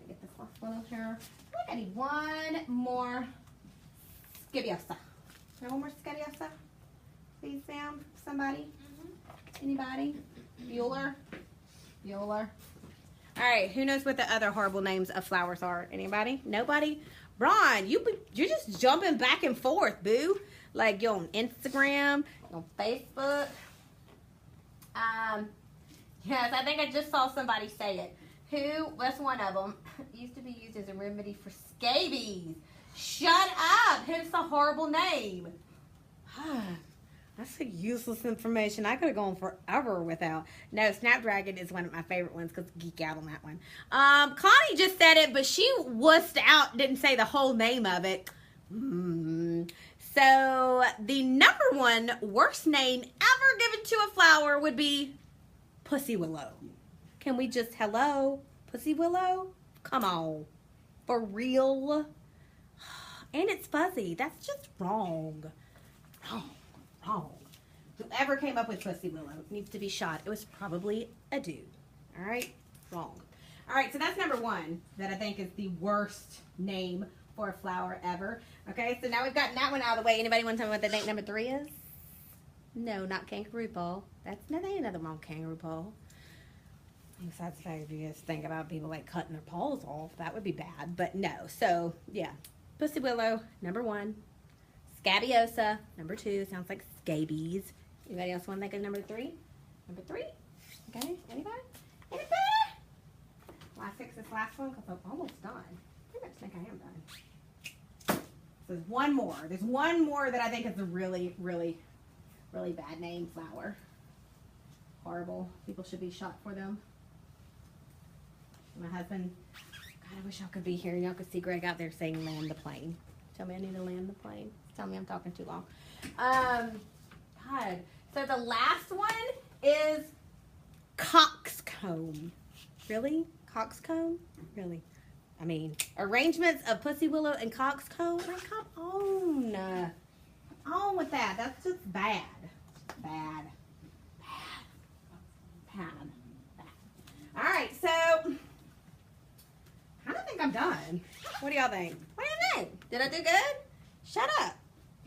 Let me get this last one over here. I think I need one more scabiosa. One more scabiosa? Please, Sam. Somebody? Anybody? Bueller? Bueller. All right. Who knows what the other horrible names of flowers are? Anybody? Nobody? Ron, you're just jumping back and forth, boo. Like, you're on Instagram, on Facebook. Yes, I think I just saw somebody say it. What's one of them? Used to be used as a remedy for scabies. Shut up. Who's the horrible name? That's a useless information. I could have gone forever without. No, Snapdragon is one of my favorite ones because geek out on that one. Connie just said it, but she wussed out, didn't say the whole name of it. So the number 1 worst name ever given to a flower would be Pussy Willow. Can we just, hello, Pussy Willow? Come on. For real? And it's fuzzy. That's just wrong. Wrong. Whoever came up with Pussy Willow needs to be shot. It was probably a dude. All right? Wrong. All right, so that's number 1 that I think is the worst name for a flower ever. Okay, so now we've gotten that one out of the way. Anybody want to tell me what the name number 3 is? No, not kangaroo paw. That's another one, kangaroo paw. Besides the fact if you just think about people like cutting their paws off, that would be bad. But no, so yeah. Pussy Willow, number 1. Scabiosa, number 2. Sounds like scabies. Anybody else want to think of number 3? Number 3? Okay, anybody? Anybody? Well, I fix this last one because I'm almost done. I pretty much think I am done. So there's one more. There's one more that I think is a really, really, really bad name flower. Horrible. People should be shot for them. My husband, God, I wish y'all could be here and y'all could see Greg out there saying land the plane. Tell me I need to land the plane. Tell me I'm talking too long. God. So the last one is coxcomb. Really? Coxcomb? Really? I mean, arrangements of Pussy Willow and coxcomb? Like, come on. Come on with that. That's just bad. Bad. All right, so I don't think I'm done. What do y'all think? What do you think? Did I do good? Shut up.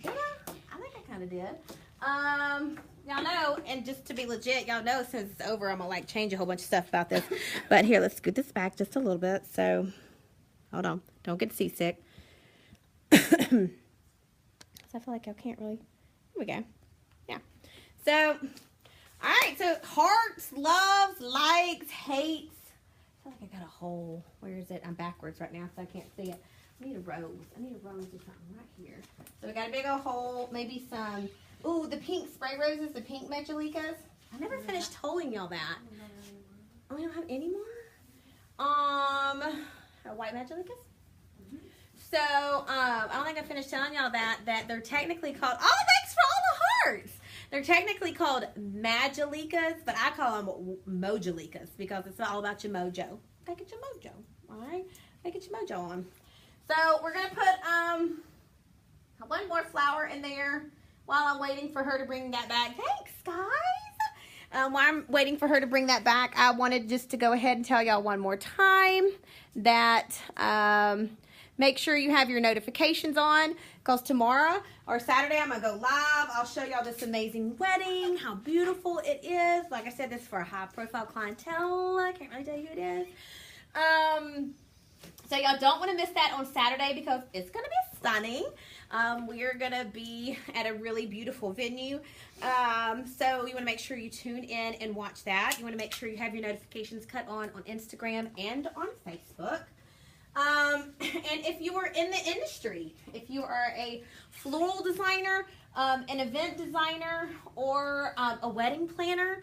Did I? I think I kind of did. Y'all know, and just to be legit, y'all know since it's over, I'm going to change a whole bunch of stuff about this. But here, let's scoot this back just a little bit. So, hold on. Don't get seasick. So I feel like y'all can't really. Here we go. Yeah. So, all right. So, hearts, loves, likes, hates. I feel like I got a hole. Where is it? I'm backwards right now, so I can't see it. I need a rose. I need a rose or something right here. So, we got a big old hole. Maybe some. Ooh, the pink spray roses, the pink Mechalicas. I never finished telling y'all that. Oh, we don't have any more? White Magilicas? So, I don't think I finished telling y'all that they're technically called, oh, thanks for all the hearts! They're technically called Magilicas, but I call them Mojalicas because it's all about your mojo. Gotta get your mojo, alright? Gotta get your mojo on. So, we're gonna put, one more flower in there while I'm waiting for her to bring that back. Thanks, guys! While I'm waiting for her to bring that back, I wanted just to go ahead and tell y'all one more time that make sure you have your notifications on because tomorrow or Saturday I'm going to go live. I'll show y'all this amazing wedding, how beautiful it is. Like I said, this is for a high-profile clientele. I can't really tell you who it is. So y'all don't want to miss that on Saturday because it's going to be stunning. We are going to be at a really beautiful venue. So you want to make sure you tune in and watch that. You want to make sure you have your notifications cut on Instagram and on Facebook. And if you are in the industry, if you are a floral designer, an event designer, or a wedding planner,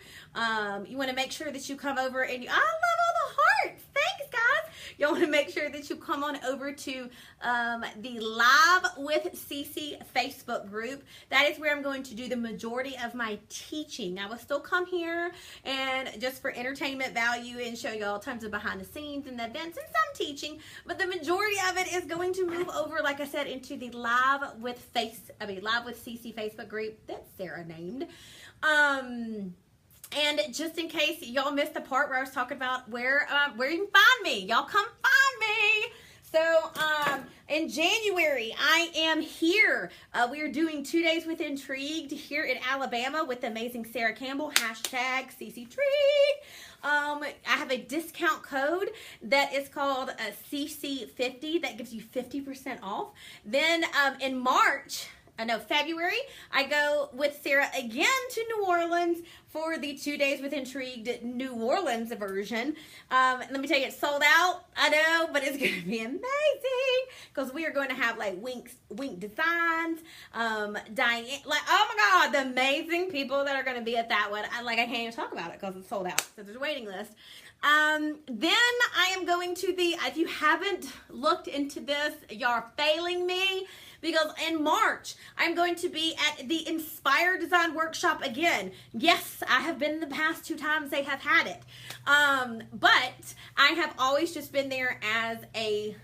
you want to make sure that you come over and I love all the hearts. Thanks, guys. You want to make sure that you come on over to the Live with CC Facebook group. That is where I'm going to do the majority of my teaching. I will still come here and just for entertainment value and show you all tons of behind the scenes and the events and some teaching, but the majority of it is going to move over, like I said, into the Live with CC Facebook group that Sarah named. And just in case y'all missed the part where I was talking about where you can find me, y'all come find me. So in January, I am here. We are doing 2 days with Intrigued here in Alabama with the amazing Sarah Campbell, #CCTrigue. I have a discount code that is called CC50 that gives you 50% off. Then in February, I go with Sarah again to New Orleans for the 2 days with Intrigued New Orleans version. Let me tell you, it's sold out. I know, but it's going to be amazing because we are going to have like Wink Designs, Diane, like, oh my God, the amazing people that are going to be at that one. I can't even talk about it because it's sold out. So there's a waiting list. Then I am going to if you haven't looked into this, you're failing me. Because in March, I'm going to be at the Inspire Design Workshop again. Yes, I have been the past 2 times they have had it. But I have always just been there as a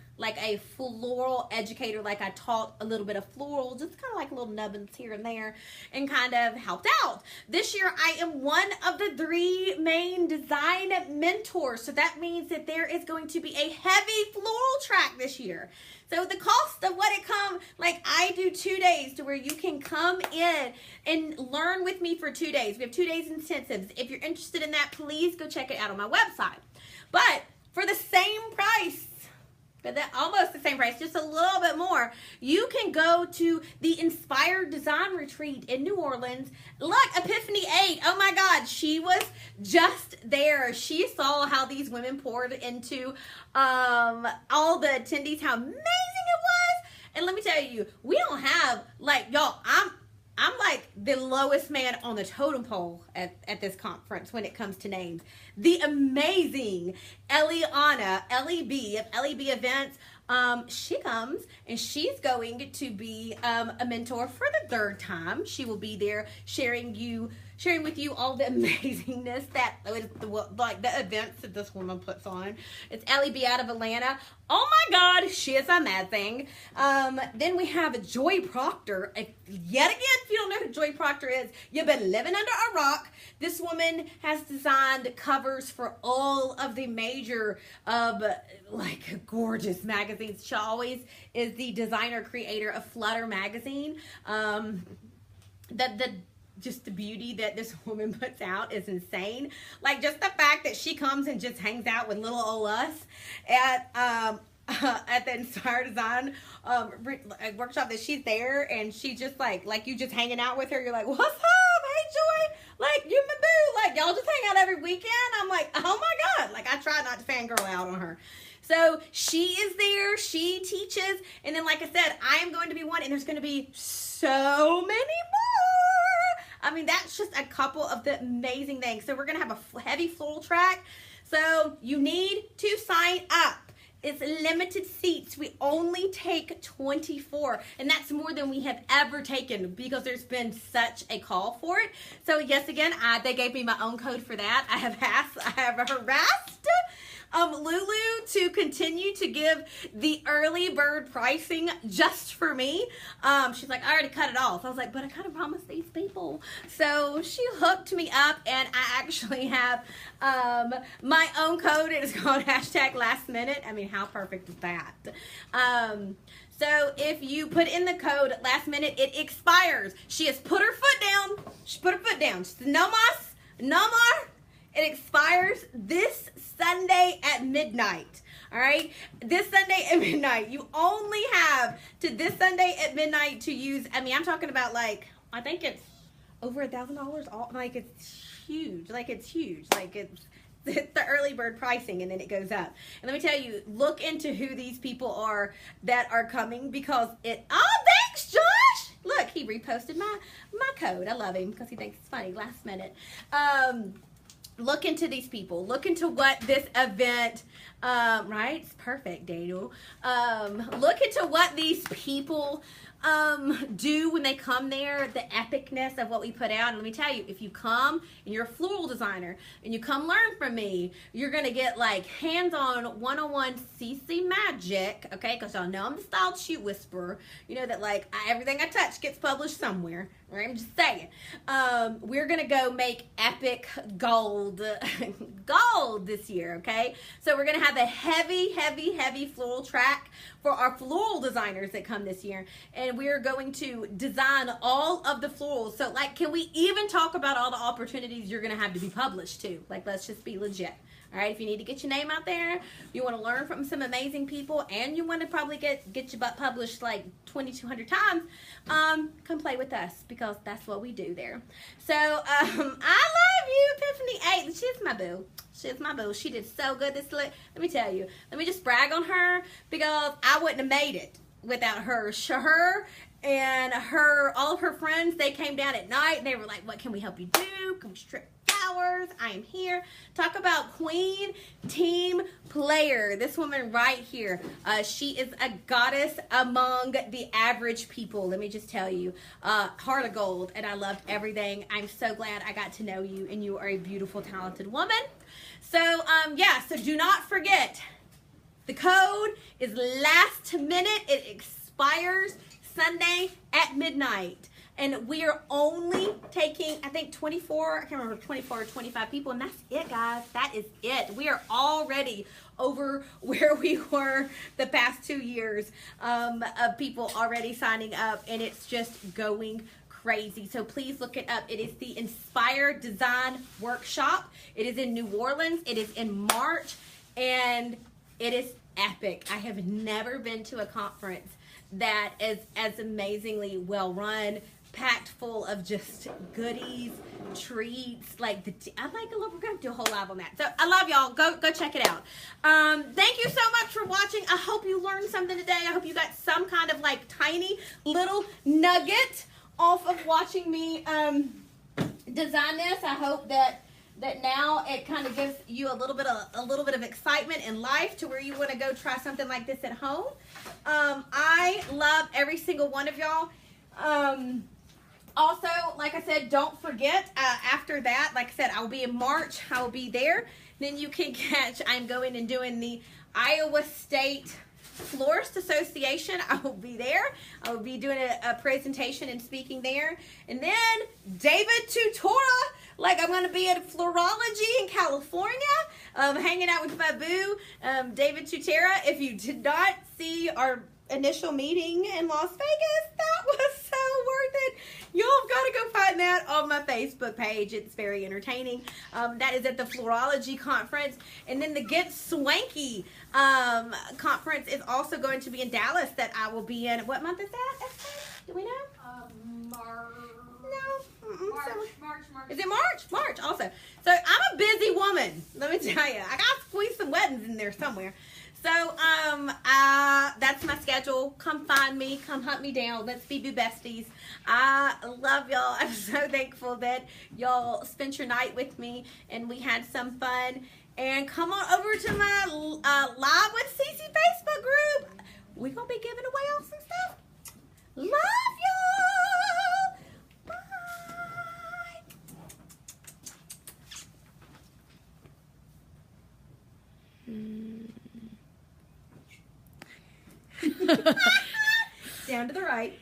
floral educator. Like I taught a little bit of floral, just kind of like little nubbins here and there and kind of helped out. This year, I am one of the 3 main design mentors. So that means that there is going to be a heavy floral track this year. So the cost of what it comes, like I do 2 days to where you can come in and learn with me for 2 days. We have 2 days intensives. If you're interested in that, please go check it out on my website. But for the same price, almost the same price, just a little bit more, you can go to the Inspired Design Retreat in New Orleans. Look, Epiphany 8, oh my God, she was just there. She saw how these women poured into all the attendees, how amazing it was. And let me tell you, we don't have, like, y'all, I'm like the lowest man on the totem pole at this conference when it comes to names. The amazing Eliana, LEB of LEB Events. She comes and she's going to be a mentor for the 3rd time. She will be there sharing with you all the amazingness that like the events that this woman puts on. It's LEB out of Atlanta. Oh my God, she is amazing. Then we have Joy Proctor. Yet again, if you don't know who Joy Proctor is, you've been living under a rock. This woman has designed covers for all of the major gorgeous magazines. She always is the designer creator of Flutter magazine. Just the beauty that this woman puts out is insane. Like just the fact that she comes and just hangs out with little old us at the Inspire Design workshop, that she's there and she just like you just hanging out with her. You're like, what's up? Hey, Joy. Like, you my boo. Like, y'all just hang out every weekend. I'm like, oh my God. Like, I try not to fangirl out on her. So she is there. She teaches. And then, like I said, I am going to be one, and there's going to be so many more. I mean, that's just a couple of the amazing things. So we're going to have a heavy floral track. So you need to sign up. It's limited seats. We only take 24, and that's more than we have ever taken because there's been such a call for it. So yes, again, they gave me my own code for that. I have harassed Lulu to continue to give the early bird pricing just for me. She's like, I already cut it off. I was like, but I kind of promised these people. So she hooked me up, and I actually have my own code. It is called #lastminute. I mean, how perfect is that? So if you put in the code last minute, it expires. She has put her foot down. She put her foot down. She said, no mas, no more. It expires this Sunday at midnight. All right, this Sunday at midnight. You only have to this Sunday at midnight to use. I mean, I'm talking about like, I think it's over $1,000. Like it's huge. Like it's huge. Like it's the early bird pricing, and then it goes up. And let me tell you, look into who these people are that are coming because it. Oh, thanks, Josh. Look, he reposted my code. I love him because he thinks it's funny. Last minute. Look into these people. Look into what this event, right? It's perfect, Daniel. Look into what these people do when they come there, the epicness of what we put out. And let me tell you, if you come and you're a floral designer and you come learn from me, you're going to get like hands-on 101 CC magic, okay? Because y'all know I'm the style shoot whisperer. You know that like everything I touch gets published somewhere, right? I'm just saying. We're going to go make epic gold this year, okay? So we're going to have a heavy floral track for our floral designers that come this year. And we are going to design all of the florals. So like, can we even talk about all the opportunities you're going to have to be published too? Like, let's just be legit. All right, if you need to get your name out there, you want to learn from some amazing people, and you want to probably get your butt published like 2,200 times, come play with us because that's what we do there. So I love you, Epiphany 8. She's my boo. She's my boo. She did so good this. Let me tell you. Let me just brag on her because I wouldn't have made it without her. Her and all of her friends, they came down at night and they were like, what can we help you do? Can we strip flowers? I am here. Talk about queen team player. This woman right here, she is a goddess among the average people. Let me just tell you, heart of gold, and I loved everything. I'm so glad I got to know you, and you are a beautiful, talented woman. So yeah, so do not forget, the code is last minute. It expires Sunday at midnight. And we are only taking, I think 24, I can't remember, 24 or 25 people. And that's it, guys. That is it. We are already over where we were the past 2 years of people already signing up. And it's just going crazy. So please look it up. It is the Inspired Design Workshop. It is in New Orleans. It is in March. And it is epic. I have never been to a conference that is as amazingly well run, packed full of just goodies, treats. Like we're gonna do a whole live on that. So I love y'all. Go check it out. Thank you so much for watching. I hope you learned something today. I hope you got some kind of like tiny little nugget off of watching me design this. I hope that now it kind of gives you a little bit of excitement in life to where you want to go try something like this at home. I love every single one of y'all. Also, like I said, don't forget, after that, like I said, I'll be in March. I'll be there. Then you can catch, I'm going and doing the Iowa State Florist Association. I will be there. I will be doing a presentation and speaking there. And then David Tutora, like I'm going to be at Florology in California, hanging out with my boo, David Tutera. If you did not see our initial meeting in Las Vegas, that was so worth it. Y'all have got to go find that on my Facebook page. It's very entertaining. That is at the Florology conference. And then the Get Swanky conference is also going to be in Dallas that I will be in. What month is that? Do we know? March. No. March. Is it March? March also. So I'm a busy woman. Let me tell you. I got to squeeze some weddings in there somewhere. So that's That's my schedule. Come find me. Come hunt me down. Let's be besties. I love y'all. I'm so thankful that y'all spent your night with me and we had some fun. And come on over to my Live with Cece Facebook group. We're going to be giving away awesome stuff. Love y'all. Bye. Down to the right.